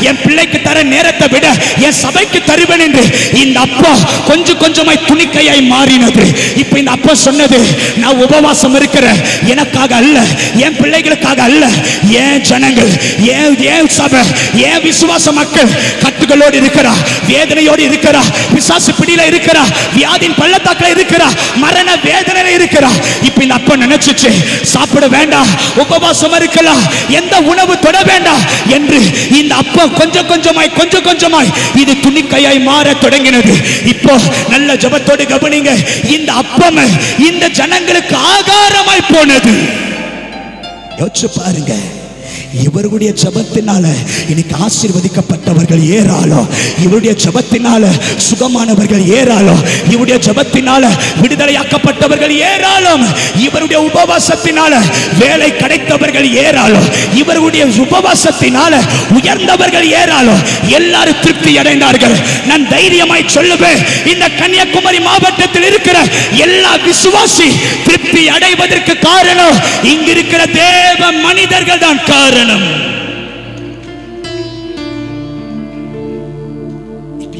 என் பிள்ளைக்கு தர நேரத்தை விட என் சபைக்கு தருவேன் என்று இந்த அப்பா கொஞ்சம் கொஞ்சமாய் துணிக்கையாய் மாறினது. இப்ப இந்த அப்பா சொன்னது, நான் உபவாசம் இருக்கிறேன் எனக்காக அல்ல, என் பிள்ளைகளுக்காக அல்ல, என் ஜனங்கள், என் சபை, என் விசுவாச மக்கள் கட்டுகளோடு இருக்கிறா, வேதனையோடு இருக்கிறா, பிசாசு பிடியில இருக்கிறா, வியாதியின் பள்ளத்தாக்கில் இருக்கிறா, மரண வேதனையில இருக்கிறா. இப்ப இந்த அப்பா நினைச்சுச்சு, சாப்பிட வேண்டாம், உபவாசம் இருக்கலாம், எந்த உணவு தொட வேண்டாம் என்று இந்த அப்பா கொஞ்சம் கொஞ்சமாய் இது துணிக்கையாய் மாற தொடங்கினது. இப்போ நல்ல ஜெபத்தோடு கவனிங்க. இந்த அப்பம் இந்த ஜனங்களுக்கு ஆகாரமாய் போனது. யோசிச்சு பாருங்க, இவருடைய ஜெபத்தினால இன்னைக்கு ஆசீர்வதிக்கப்பட்டவர்கள் ஏராளம். இவருடைய ஜெபத்தினால சுகமானவர்கள் ஏராளம். இவருடைய ஜெபத்தினால விடுதலையாக்கப்பட்டவர்கள் ஏராளம். இவருடைய உபவாசத்தினால வேலை கிடைத்தவர்கள் ஏராளம். இவருடைய உபவாசத்தினால உயர்ந்தவர்கள் ஏராளம். எல்லாரும் திருப்தி அடைந்தார்கள். நான் தைரியமாய் சொல்லுவேன், இந்த கன்னியாகுமரி மாவட்டத்தில் இருக்கிற எல்லா விசுவாசி திருப்தி அடைவதற்கு காரணம் இங்கிருக்கிற தேவ மனிதர்கள் தான் காரணம்.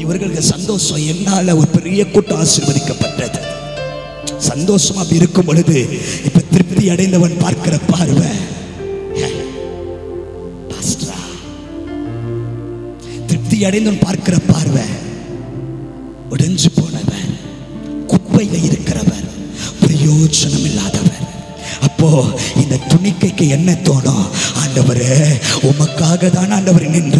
இவர்களுக்கு சந்தோஷம், என்னால ஒரு பெரிய கூட்டம் ஆசீர்வதிக்கப்பட்டது. சந்தோஷமா இருக்கும் பொழுது இப்ப திருப்தி அடைந்தவன் பார்க்கிற பார்வை, திருப்தி அடைந்தவன் பார்க்கிற பார்வை, உடைஞ்சு போனவன், குப்பையில இருக்கிறவர், பிரயோஜனம் இல்லாதவர். அப்போ இந்த துணிக்கைக்கு என்ன தோணும்? ஆண்டவரே, உமக்காக தானே ஆண்டவர் நின்ற,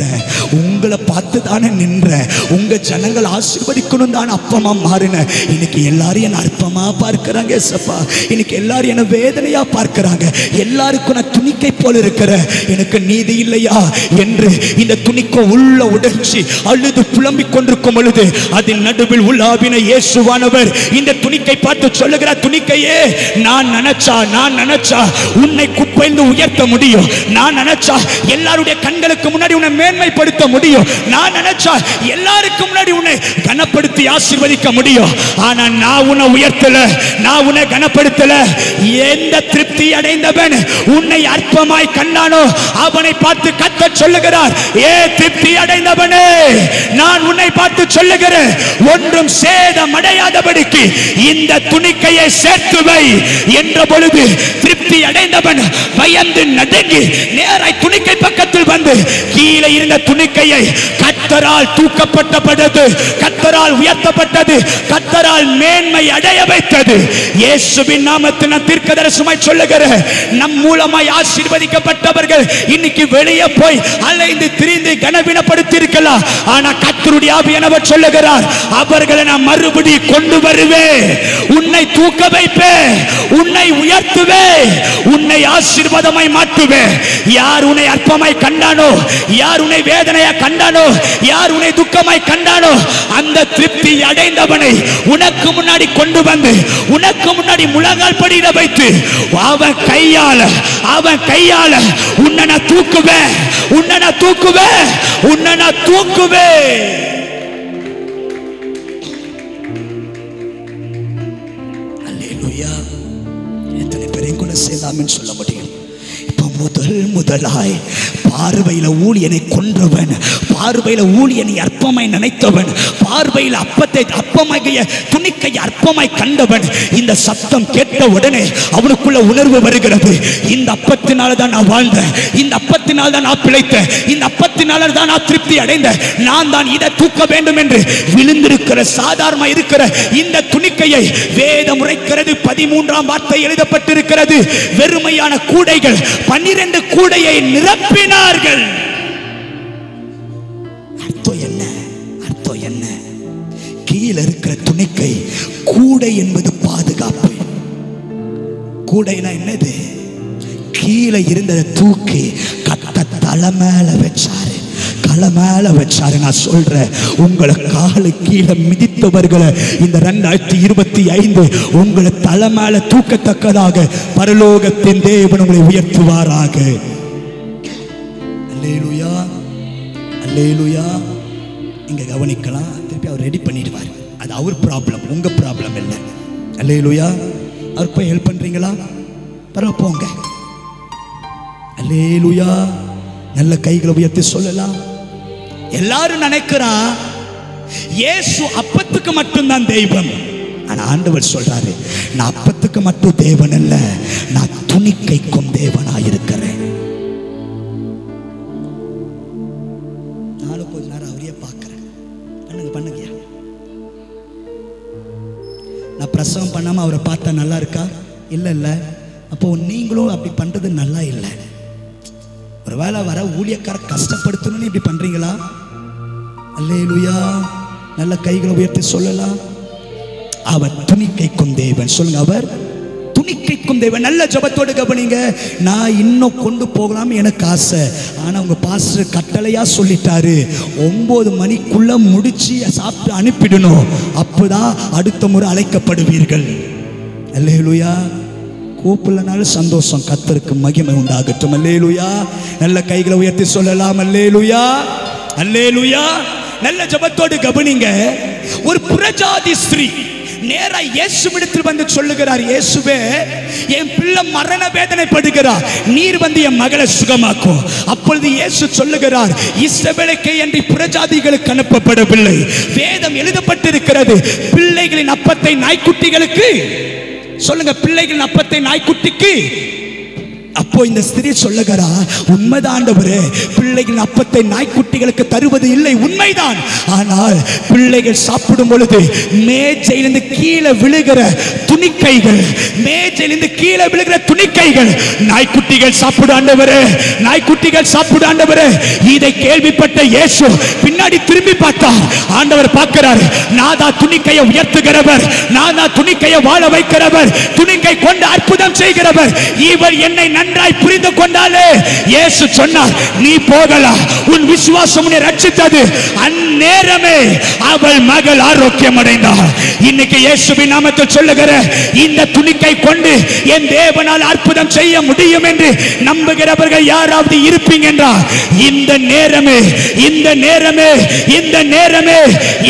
உங்களை பார்த்து தானே நின்ற, உங்க ஜனங்கள் ஆசீர்வதிக்கணும் தானே அப்பமா மாறின. இன்னைக்கு எல்லாரும் என்ன அற்பமா பார்க்கிறாங்க ஏசப்பா. இன்னைக்கு எல்லாரும் என்ன வேதனையா பார்க்கிறாங்க. எல்லாருக்கும் நான் துணிக்கை போல இருக்கிற, எனக்கு நீதி இல்லையா என்று இந்த துணிக்கை உள்ள உடைச்சி அழுது புலம்பிக் கொண்டிருக்கும் பொழுது அதன் நடுவில் உள்ளாவின இயேசுவானவர் இந்த துணிக்கை பார்த்து சொல்லுகிறார், துணிக்கையே, நான் நினைச்சா உன்னை குப்பையிலிருந்து உயர்த்த முடியும். நான் நினைச்சா எல்லாருடைய கண்களுக்கு முன்னாடி உன்னை மேன்மைப்படுத்த முடியும். நான் நினைச்சா எல்லாருக்கும் முன்னாடி உன்னை கனப்படுத்தி ஆசீர்வதிக்க முடியும். ஆனா நான் உன்னை உயர்த்தல, நான் உன்னை கனப்படுத்தல. எந்த திருப்தி அடைந்தவன் உன்னை அற்பமாய் கண்டானோ அவனை பார்த்து கர்த்தர் சொல்லுகிறார், ஏ திருப்தி அடைந்தவனே, நான் உன்னை பார்த்து சொல்லுகிறேன், ஒன்றும் சேதம் அடையாதபடிக்கு இந்த துணிக்கையை சேர்த்து வை என்ற பொழுது திருப்தி அடைந்தவன் பயந்து நடுங்கி நேராய் துணிக்கை பக்கத்தில் வந்து கீழே இருந்த துணிக்கையை கர்த்தரால் தூக்கப்பட்டது, கர்த்தரால் உயர்த்தப்பட்டது, கர்த்தரால் மேன்மை அடைய வைத்தது. இயேசுவின் நாமத்தில் நான் தீர்க்கதரிசனமாய் சொல்லுகிறேன், நம் மூலமாய் ஆசீர்வதிக்கப்பட்டவர்கள் இன்னைக்கு வெளியே போய் அலைந்து திரிந்து கனவீனப்படுத்தி இருக்கலாம். ஆனா கர்த்தருடைய ஆவியானவர் சொல்லுகிறார், அவர்களை நான் மறுபடி கொண்டு வருவேன், உன்னை தூக்க வைப்பேன், உன்னை உயர்த்துவேன், உன்னை ஆசீர்வாதமாய் மாற்றுவேன். யார் உன்னை அற்பமாய் கண்டானோ, யார் உன்னை வேதனையா கண்டானோ, யார் உன்னை துக்கமாய் கண்டானோ, அந்த திருப்தி அடைந்தவனை உனக்கு முன்னாடி கொண்டு வந்து உனக்கு முன்னாடி முழங்கால் படியிட வைத்து அவன் கையால உன்னை நான் தூக்குவேன், உன்னை நான் தூக்குவேன், உன்னை நான் தூக்குவேன். அல்லேலூயா. எத்தனை பேரை கூட செய்யலாம்னு சொல்ல முடியும்? முதலாய் பார்வையில ஊழியனை கொன்றவன், பார்வையில ஊழியனை அற்பமாய் நினைத்தவன், பார்வையில் அப்பமாகிய துணிக்கை அற்பமாய் கண்டவன், இந்த சத்தம் கேட்ட உடனே அவனுக்குள்ள உணர்வு வருகிறது, இந்த அப்பத்தினால தான் நான் வாழ்ந்தேன், இந்த அப்பத்தினால தான் நான் பிழைத்தேன், இந்த அப்பத்தினால தான் நான் திருப்தி அடைந்தேன், நான் தான் இதை தூக்க வேண்டும் என்று விழுந்திருக்கிற சாதாரண இருக்கிற இந்த துணிக்கையை வேதம் உரைக்கிறது. 13ஆம் வார்த்தை எழுதப்பட்டிருக்கிறது, வெறுமையான கூடைகள் 12 கூடையை நிரப்பினார்கள். அர்த்தம் என்ன? அர்த்தம் என்ன? கீழே இருக்கிற துணிக்கை, கூடை என்பது பாதுகாப்பு. கூடைனா என்னது? கீழே இருந்ததை தூக்கி கர்த்தர் தலை மேல வச்சாரு, கலை மேல வச்சாரு. நான் சொல்றேன், உங்களை காலு கீழே மிதித்தவர்களை இந்த 2025 உங்களை தலை மேல தூக்கத்தக்கதாக பரலோகத்தின் தேவன் உங்களை உயர்த்துவாராக. அல்லேலூயா, அல்லேலூயா. இங்க கவனிக்கலாம், திருப்பி அவர் ரெடி பண்ணிடுவார். அது அவர் ப்ராப்ளம், உங்க ப்ராப்ளம் இல்லை. அல்லேலூயா. அவர் போய் ஹெல்ப் பண்றீங்களா? பரவாயில்ல, போங்க. அல்லேலூயா. நல்ல கைகளை உயர்த்தி சொல்லலாம். எல்லாரும் நினைக்கிறான் இயேசு அப்பத்துக்கு மட்டும்தான் தெய்வம். ஆனா ஆண்டவர் சொல்றாரு, நான் அப்பத்துக்கு மட்டும் தேவன் அல்ல, நான் துணிக்கைக்கும் தேவனாயிருக்கிறேன். நானும் கொஞ்ச நேரம் அவரையே பார்க்கிறேன். பண்ணுங்க. நான் பிரசவம் பண்ணாம அவரை பார்த்தா நல்லா இருக்கா? இல்ல. அப்போ நீங்களும் அப்படி பண்றது நல்லா இல்லை. ஒருவேளை வர ஊழியக்கார கஷ்டப்படுத்தணும்னு இப்படி பண்றீங்களா? அல்லேலூயா. நல்ல கைகளை உயர்த்தி சொல்லலாம். அவர் துணிக்கைக்கும் தேவன். சொல்லுங்க, அவர் துணிக்கைக்கும் தேவன். நல்ல ஜபத்தோடு கவனிங்க. நான் இன்னும் கொண்டு போகலாம் எனக்கு ஆசை, ஆனால் உங்க பாஸ்டர் கட்டளையா சொல்லிட்டாரு 9 மணிக்குள்ள முடிச்சு சாப்பிட்டு அனுப்பிடணும், அப்போதான் அடுத்த முறை அழைக்கப்படுவீர்கள். அல்லேலூயா. கூப்பிடலனாலும் சந்தோஷம், கர்த்தருக்கு மகிமை உண்டாகட்டும். அல்லேலூயா. நல்ல கைகளை உயர்த்தி சொல்லலாம் அல்லேலூயா, அல்லேலூயா. நல்ல ஜபத்தோடு கவனிங்க. ஒரு புறஜாதி ஸ்திரீ நேரா இயேசுவிடத்தில் வந்து சொல்லுகிறார், இயேசுவே என் பிள்ளை மரண வேதனைப்படுகிறார், நீர் வந்து என் மகளை சுகமாக்கும். அப்பொழுது இயேசு சொல்லுகிறார், இஸ்ரவேலுக்கு என்று புறஜாதிகளுக்கு அனுப்பப்படவில்லை, வேதம் எழுதப்பட்டிருக்கிறது, பிள்ளைகளின் அப்பத்தை நாய்க்குட்டிகளுக்கு சொல்லுங்க, பிள்ளைகளின் அப்பத்தை நாய்க்குட்டிக்கு. அப்போ இந்த ஸ்திரீ சொல்லுகிறா, உண்மைதான் ஆண்டவரே, பிள்ளைகள் அப்பத்தை நாய்க்குட்டிகளுக்கு தருவது இல்லை, உண்மைதான். ஆனால் பிள்ளைகள் சாப்பிடும் பொழுது மேஜையிலிருந்து கீழே விழுகிற துணிக்கைகள், மேஜையிலிருந்து கீழே விழுகிற துணிக்கைகள் நாய்க்குட்டிகள் சாப்பிடு ஆண்டவரே, நாய்க்குட்டிகள் சாப்பிடு ஆண்டவரே. இதை கேள்விப்பட்ட இயேசு பின்னாடி திரும்பி பார்த்தார். ஆண்டவர் பார்க்கிறார், நாதா துணிக்கையை உயர்த்துகிறவர், நாதா துணிக்கையை வாழ வைக்கிறவர், துணிக்கை கொண்டு அற்புதம் செய்கிறவர், இவர் என்னை நன்றாய் புரிந்து கொண்டாலே. இயேசு சொன்னார், நீ போகலாம், உன் விசுவாசம் உன்னை ரட்சித்தது. அந்நேரமே அவள் மகள் ஆரோக்கியம் அடைந்தாள். இன்னைக்கு இயேசுவின் நாமத்தில் சொல்லுகிற இந்த துணிக்கை கொண்டு என் தேவனால் அற்புதம் செய்ய முடியும் என்று நம்புகிறவர்கள் யாராவது இருப்பீங்க என்றால் இந்த நேரமே, இந்த நேரமே, இந்த நேரமே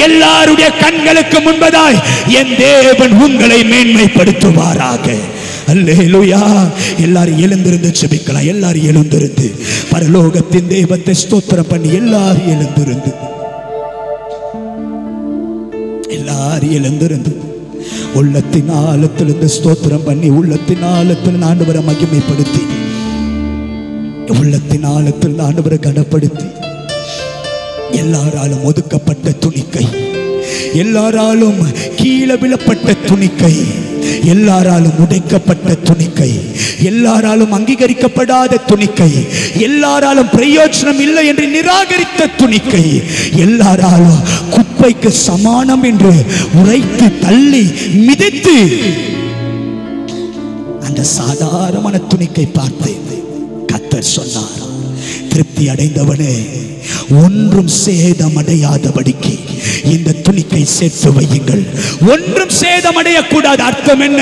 எல்லாருடைய கண்களுக்கு முன்பதாய் என் தேவன் உங்களை மேன்மைப்படுத்துவாராக. அல்லேலூயா. எல்லாரும் எழுந்திருந்து ஜெபிக்கலாம். எல்லாரும் எழுந்திருந்து பரலோகத்தின் தெய்வத்தை ஸ்தோத்திரம் பண்ணி எல்லாரும் எழுந்திருந்து, எல்லாரும் எழுந்திருந்து உள்ளத்தின் ஆழத்திலிருந்து ஸ்தோத்திரம் பண்ணி, உள்ளத்தின் ஆழத்தில் ஆண்டவரை மகிமைப்படுத்தி, உள்ளத்தின் ஆழத்தில் ஆண்டவரை கனப்படுத்தி, எல்லாராலும் ஒதுக்கப்பட்ட துணிக்கை, எல்லாராலும் கீழே விழப்பட்ட துணிக்கை, எல்லாராலும் உடைக்கப்பட்ட துணிக்கை, எல்லாராலும் அங்கீகரிக்கப்படாத துணிக்கை, எல்லாராலும் பிரயோஜனம் இல்லை என்று நிராகரித்த துணிக்கை, எல்லாராலும் குப்பைக்கு சமானம் என்று உரைத்து தள்ளி மிதித்து அந்த சாதாரணமான துணிக்கை பார்த்து கர்த்தர் சொன்னார், திருப்தி அடைந்தவனே, ஒன்றும் சேதமடையாதபடிக்கு இந்த துணிக்கை சேர்த்து வையுங்கள். ஒன்றும் சேதமடையக்கூடாது. அர்த்தம் என்ன?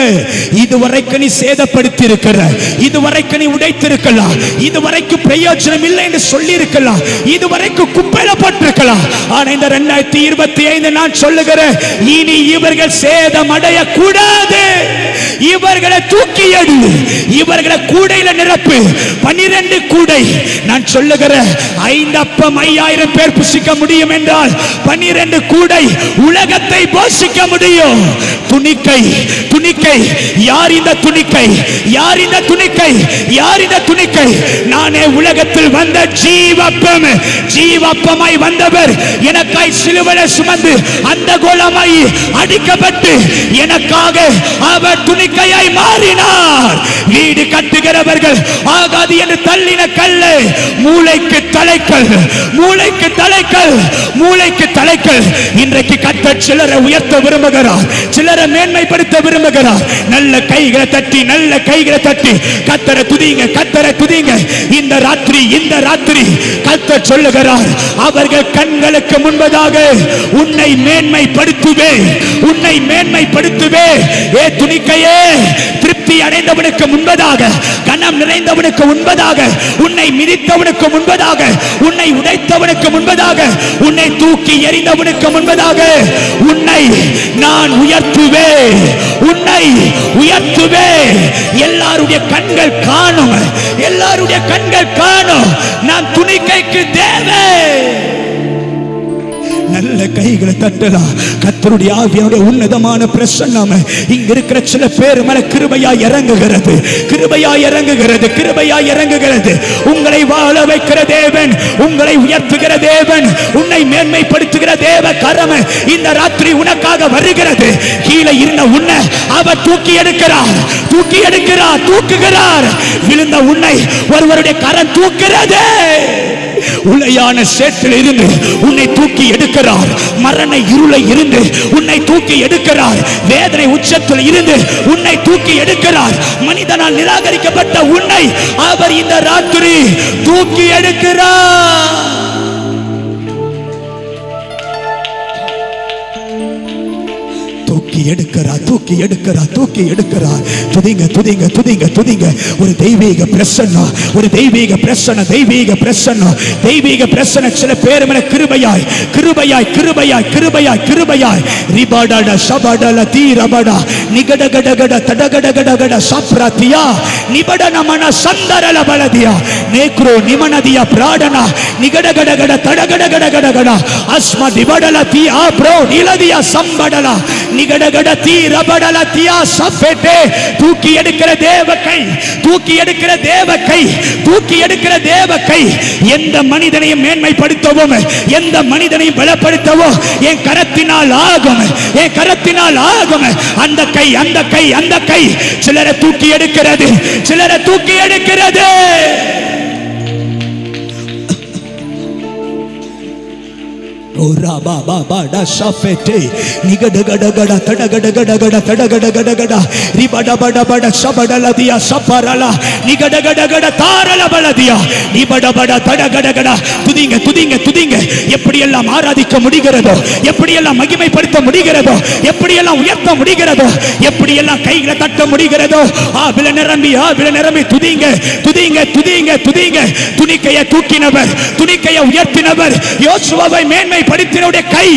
இதுவரைக்கும் நீ சேதப்படுத்தி இருக்கிற, இதுவரைக்கும் நீ உடைத்திருக்கலாம், இதுவரைக்கும் பிரயோஜனம் இல்லை என்று சொல்லி இருக்கலாம், இதுவரைக்கும் குப்பையில போட்டிருக்கலாம். ஆனா இந்த 2025 நான் சொல்லுகிறேன், இனி இவர்கள் சேதமடைய கூடாது. இவர்களை தூக்கி எடு, இவர்களை கூடையில நிரப்பு. 12 கூடை. நான் சொல்லுகிறேன், 5 அப்பம் 5000 பேர் புசிக்க முடியும் என்றால் 12 கூடை உலகத்தை போஷிக்க முடியும். துணிக்கை, துணிக்கை. யார் இந்த துணிக்கை? யார் இந்த துணிக்கை? யார் இந்த துணிக்கை? நானே உலகத்தில் வந்த ஜீவப்பம், ஜீவப்பமாய் வந்தவர் எனக்காய் சிலுவையில் சுமந்து அந்த கோலமாய் அடிக்கப்பட்டு எனக்காக அவர் துணிக்கையாய் மாறினார். வீடு கட்டுகிறவர்கள் ஆகாது என்று தள்ளின கல்லு மூளைக்கு தலைக்கல், மூளைக்கு தலைக்கல், மூளைக்கு தலைக்கல். இன்றைக்கு கர்த்தர் சிலரை உயர்த்த விரும்புகிறார், சிலரை மேன்மைப்படுத்த விரும்புகிறார். நல்ல கைகளை தட்டி, நல்ல கைகளை தட்டி கர்த்தரை துதிங்க, கர்த்தரை துதிங்க. இந்த ராத்திரி, இந்த ராத்திரி கர்த்தர் சொல்லுகிறார், அவர்கள் கண்களுக்கு முன்பதாக உன்னை மேன்மைப்படுத்துவே, உன்னை மேன்மைப்படுத்துவே. ஏ துணிக்கையே, திருப்தி அடைந்தவனுக்கு முன்பதாக, கனம் நிறைந்தவனுக்கு முன்பதாக, உன்னை மிதித்தவனுக்கு முன்பதாக, உன்னை உடைத்தவனுக்கு முன்பதாக, உன்னை தூக்கி எறிந்தவனுக்கு முன்பதாக உன்னை நான் உயர்த்துவே, உன்னை உயர்த்துவே. எல்லாருடைய கண்கள் காணும், எல்லாருடைய கண்கள் காணும். நான் துணிக்கைக்கு தேவை. நல்ல கைகளை தட்டலாம். கர்த்தருடைய ஆவியானவருடைய உன்னதமான பிரசன்னம் இங்க இருக்கிற சில பேர் மேல கிருபையா இறங்குகிறது, கிருபையா இறங்குகிறது, கிருபையா இறங்குகிறது. உங்களை வாழ வைக்கிற தேவன், உங்களை உயர்த்துகிற தேவன், உன்னை மேன்மைப்படுத்துகிற தேவ கரம் இந்த ராத்திரி உனக்காக வருகிறது. கீழே இருந்த உன்னை அவர் தூக்கி எடுக்கிறார், தூக்கி எடுக்கிறார், தூக்குகிறார். விழுந்த உன்னை ஒருவருடைய கரம் தூக்குகிறது. உளையான சேற்றில் இருந்து உன்னை தூக்கி எடுக்கிறார். மரண இருளை இருந்து உன்னை தூக்கி எடுக்கிறார். வேதனை உச்சத்தில் இருந்து உன்னை தூக்கி எடுக்கிறார். மனிதனால் நிராகரிக்கப்பட்ட உன்னை அவர் இந்த ராத்திரி தூக்கி எடுக்கிறார். தூக்கி எடுக்கிறார், தூக்கி எடுக்கிறார், தூக்கி எடுக்கிறார். துதிங்க, துதிங்க, துதிங்க, துதிங்க. ஒரு தெய்வீக பிரசன்னம், ஒரு தெய்வீக பிரசன்னம், தெய்வீக பிரசன்னம், தெய்வீக பிரசன்னம். சில பேர் மேல கிருபையாய், கிருபையாய், கிருபையாய், கிருபையாய், கிருபையாய். ரிபாடட சபடல தீரபட நிகடகடகட தடகடகடகட சப்ரதியா நிபடனமன சந்தரல பலதியா நேக்ரோ நிமனதியா பிராடனா நிகடகடகட தடகடகடகடகட அஸ்ம திபடல தியா ப்ரோ நிலதியா சம்படல நிகடகட தீரபடல தியா சஃபெட்டே. தூக்கி எடுக்கிற தேவகை, தூக்கி எடுக்கிற தேவகை, தூக்கி எடுக்கிற தேவகை. எந்த மனிதனையும் மேன்மைப்படுத்தவும் எந்த மனிதனையும் பலப்படுத்தவோ என் கரத்தினால் ஆகும், என் கரத்தினால் ஆகும். அந்த கை, அந்த கை, அந்த கை சிலரை தூக்கி எடுக்கிறது, சிலரை தூக்கி எடுக்கிறது. எப்படியெல்லாம் ஆராதிக்க முடிகிறதோ, எப்படியெல்லாம் மகிமைப்படுத்த முடிகிறதோ, எப்படியெல்லாம் உயர்த்த முடிகிறதோ, எப்படியெல்லாம் கைகளை தட்ட முடிகிறதோ, ஆவில நிரம்பி, ஆவில நிரம்பி துதிங்க, துதிங்க, துதிங்க, துதிங்க. துணிக்கையை தூக்கினவர், துணிக்கையை உயர்த்தினவர், யோசுவாவை மேன்மைப்படுத்தினுடைய கை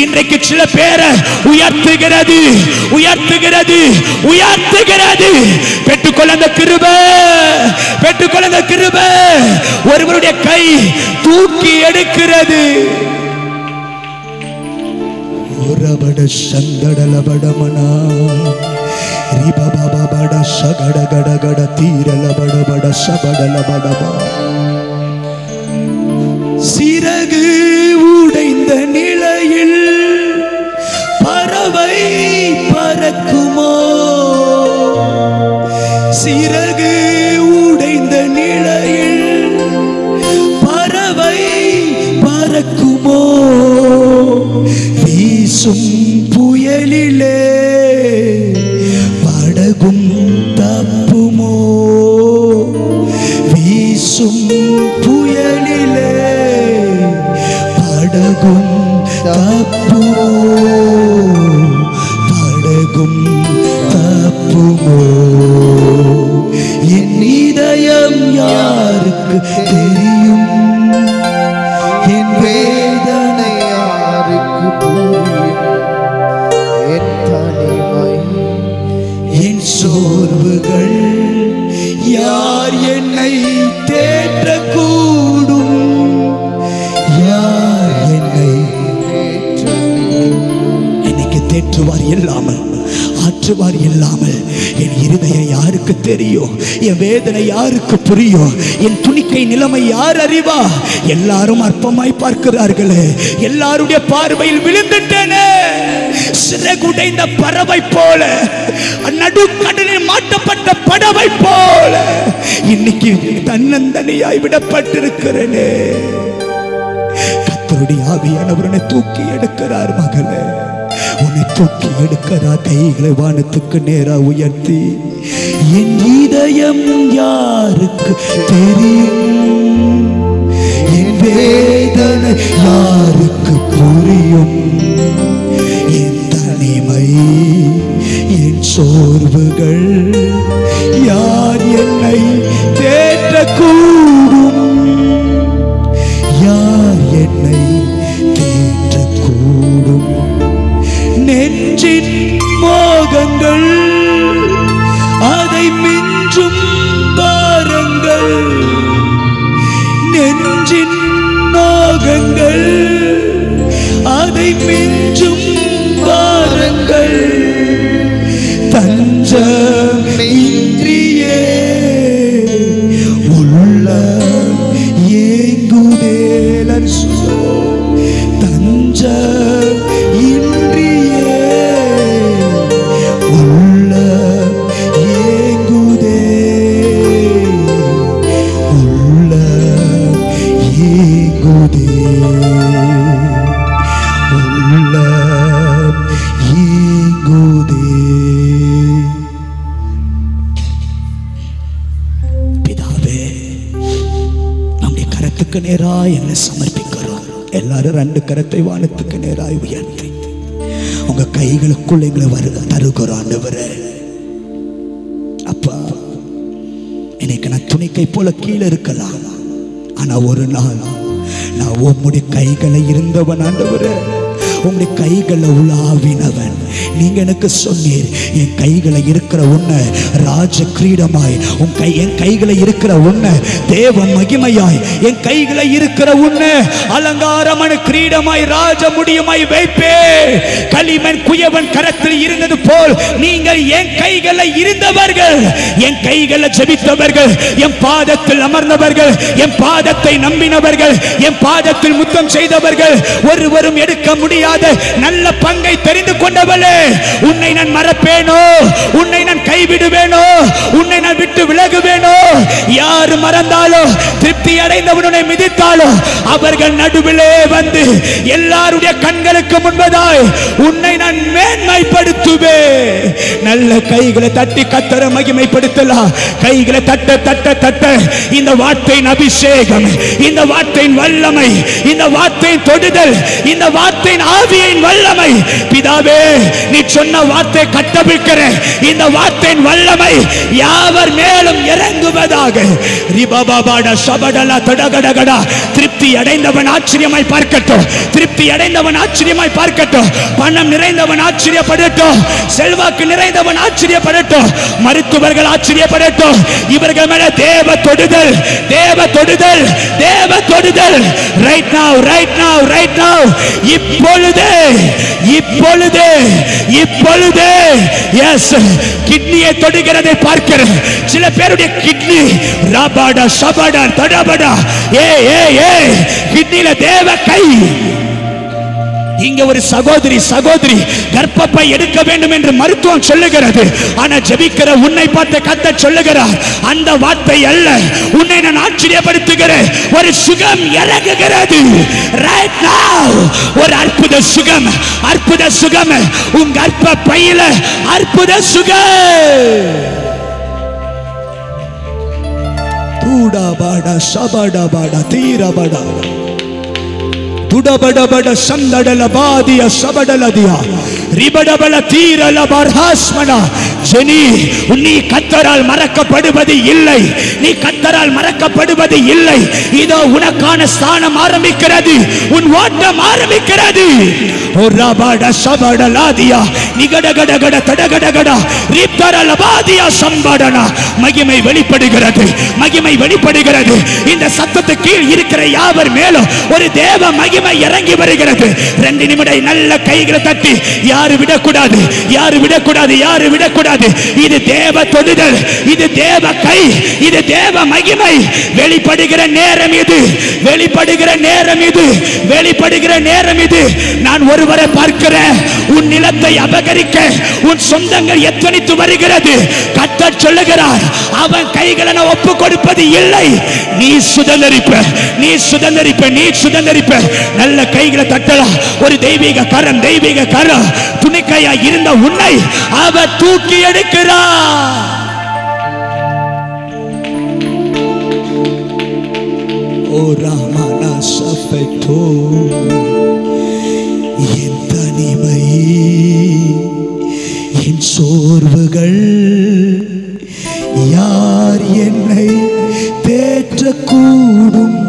இன்றைக்கு சில பேரை உயர்த்துகிறது, உயர்த்துகிறது, உயர்த்துகிறது. பெற்றுக்கொள்ள அந்த கிருபை, பெற்றுக்கொள்ள அந்த கிருபை. ஒருவருடைய கை தூக்கி எடுக்கிறது. ஒரபட சந்தடலபடமனா ரிபபபபட சகடகடகட தீரலபடபட சபடலபடபா. சிறகு உடைந்த நிலையில் பறவை பறக்குமோ? சிறகு உடைந்த நிலையில் பறவை பறக்குமோ? வீசும் புயலிலே படகும் தப்புமோ? வீசும் புயலிலே படகும் தப்புமோ? படகும் தப்புமோ? என் இதயம் யாருக்கு தெரியும்? என் வேதனை யாருக்கு புரியும்? என் தனிமை, என் சோர்வுகள் யார் என்னை தேற்றக்கூடும்? யார் என்னை என்னைக்கு தேற்றுவார் இல்லாமல், ஆற்றுவார் இல்லாமல் என் இருதயம் யாருக்கு தெரியும்? என் வேதனை யாருக்கு புரியும்? என் துணிக்கை நிலைமை யார் அறிவா? எல்லாரும் அற்பமாய் பார்க்கிறார்களே, எல்லாருடைய பார்வையில் விழுந்துட்டேனே. சிறகுடைந்த பறவை போல, நடுக்கடலில் மாட்டப்பட்ட படவை போல இன்னைக்கு தன்னந்தனியாய் விடப்பட்டிருக்கிறேனே. கர்த்தருடைய ஆவியானவர் உன்னை தூக்கி எடுக்கிறார் மகளே, உன்னை தூக்கி எடுக்கிறார். கைகளை வானத்துக்கு நேரா உயர்த்தி, என் இதயம் யாருக்கு தெரியும்? என் வேதனை யாருக்கு புரியும்? என் தனிமை, என் சோர்வுகள் யார் என்னை தேற்றக்கூடும்? யார் என்னை தேற்றக்கூடும்? நெஞ்சின் மோகங்கள் அதை மிஞ்சும் பாரங்கள், நெஞ்சின் மோகங்கள் அதை மிஞ்சும் பாரங்கள். தஞ்சம் இன்றியே உள்ள ஏங்குதேலன் சோ. தஞ்சம் இன்றியே உள்ள ஏங்குதே, உள்ள ஏங்குதே. என்னை சமர்ப்பிக்கிறோம். எல்லாரும் 2 கரத்தை வானத்துக்கு நேராய் உயர்த்தி உங்க கைகளுக்குள்ள எங்களை தருகிறோம். ஆண்டவரே, அப்பா, இன்னைக்கு நான் துணிக்கை போல கீழே இருக்கலாம், ஆனா ஒரு நாள் நான் உம்முடைய கைகளை இருந்தவன். ஆண்டவரே, உங்களுடைய கைகளை உலாவினவன். நீங்க எனக்கு சொன்னீர், என் கைகளை இருக்கிற உன்னை ராஜ கிரீடமாய், என் கைகளை இருக்கிற உன்னை தேவ மகிமையாய், என் கைகளை இருக்கிற உன்னை அலங்காரமான கிரீடமாய் ராஜ முடியுமாய் வைப்பே. களிமண் குயவன் கரத்தில் இருந்தது போல் நீங்கள் என் கைகளை இருந்தவர்கள், என் கைகளை ஜெபித்தவர்கள், என் பாதத்தில் அமர்ந்தவர்கள், என் பாதத்தை நம்பினவர்கள், என் பாதத்தில் முத்தம் செய்தவர்கள், ஒருவரும் எடுக்க முடியாத நல்ல பங்கை தெரிந்து கொண்டவளே, உன்னை நான் மறப்பேனோ, உன்னை நான் கைவிடுவேனோ, உன்னை நான் விட்டு விலகுவேனோ? யார் மறந்தாலோ, திருப்தி அடைந்தவன் உன்னை மிதித்தாலோ, அவர்கள் நடுவிலே வந்து எல்லாருடைய கண்களுக்கு முன்பதாய் உன்னை நான் மேன்மைப்படுத்துவே. நல்ல கைகளை தட்டி கர்த்தரை மகிமைப்படுத்தலாம். கைகளை தட்ட தட்ட தட்ட இந்த வார்த்தையின் அபிஷேகம், இந்த வார்த்தையின் வல்லமை, இந்த வார்த்தையின் தொடுதல், இந்த வார்த்தையின் ஆவியின் வல்லமை, பிதாவே நீ சொன்ன வார்த்தை கட்டபிடிக்கிற இந்த வார்த்தையின் வல்லமை யாவர் மேலும் இறங்குவதாக. ரிபபாபாடா சபடலா தடகடகடா. திருப்தி அடைந்தவன் ஆச்சரியமாய் பார்க்கட்டும், திருப்தி அடைந்தவன் ஆச்சரியமாய் பார்க்கட்டும். பணம் நிறைந்தவன் ஆச்சரியப்படட்டும், செல்வாக்கு நிறைந்தவன் ஆச்சரியப்படட்டும், மருத்துவர்கள் ஆச்சரியப்படட்டும். இவர்கள் மேல தேவ தொடுதல், தேவ தொடுதல், தேவ தொடுதல். Right now, right now, right now. இப்பொழுது, இப்பொழுது, இப்பொழுது. எஸ், கிட்னியை தொடுகிறதை பார்க்கிறேன். சில பேருடைய கிட்னி ரபாடா சபாடா தடபடா. ஏ ஏ ஏ கிட்னில தேவ கை. இங்க ஒரு சகோதரி கர்ப்பப்பை எடுக்க வேண்டும் என்று மருத்துவம் சொல்லுகிறது. ஆனா ஜெபிக்கிற உன்னை பார்த்து கர்த்தர் சொல்லுகிறார், அந்த வார்த்தை அல்ல, உன்னை நான் ஆச்சரியப்படுத்துகிறேன். ஒரு சுகம் இறங்குகிறது right now. ஒரு அற்புத சுகம், அற்புத சுகம் உன் கர்ப்பப்பையில, அற்புத சுகம். தூடா பாடா சபாடா பாடா தீரா பாடா துடபடபட சந்தடல பாதிய சபடலதியா ரிபடபல தீரல பர்ஹாஸ்மனா. ஜெனி, நீ கர்த்தரால் மறக்கப்படுவது இல்லை, நீ கர்த்தரால் மறக்கப்படுவது இல்லை. இதோ உனக்கான ஸ்தானம் ஆரம்பிக்கிறது, உன் ஓட்டம் ஆரம்பிக்கிறது. ஒரபட சபடலாதியா நிகடகடகட தடகடகட ரிப்தரல பாதியா சம்படனா. மகிமை வெளிப்படுகிறது, மகிமை வெளிப்படுகிறது. இந்த சத்தத்துக்கு கீழ் இருக்கிற யாவர் மேலும் ஒரு தேவ மகிமை இறங்கி வருகிறது. 2 நிமிடம் நல்ல கைகளை தட்டி, யாரு விடக்கூடாது, யாரு விடக்கூடாது, யாரு விடக்கூடாது. இது தேவ தொடுதல், இது தேவ கை, இது தேவ மகிமை வெளிப்படுகிற நேரம் இது, வெளிப்படுகிற நேரம் இது, வெளிப்படுகிற நேரம் இது. நான் ஒருவரை பார்க்கிறேன், உன் நிலத்தை அபகரிக்க உன் சொந்தங்கள் எத்தனித்து வருகிறது. கர்த்தர் சொல்லுகிறார், அவன் கைகளை நான் ஒப்பு கொடுப்பது இல்லை. நீ சுதந்தரிப்ப, நீ சுதந்தரிப்ப, நீ சுதந்தரிப்ப. நல்ல கைகளை தட்டலாம். ஒரு தெய்வீக கரம், தெய்வீக கரம் துணிக்கையா இருந்த உன்னை அவர் தூக்கி எடுக்கிறார். ஓ ராமனா சபைத்தோ என் தனிமை, என் சோர்வுகள் யார் என்னை தேற்றக்கூடும்?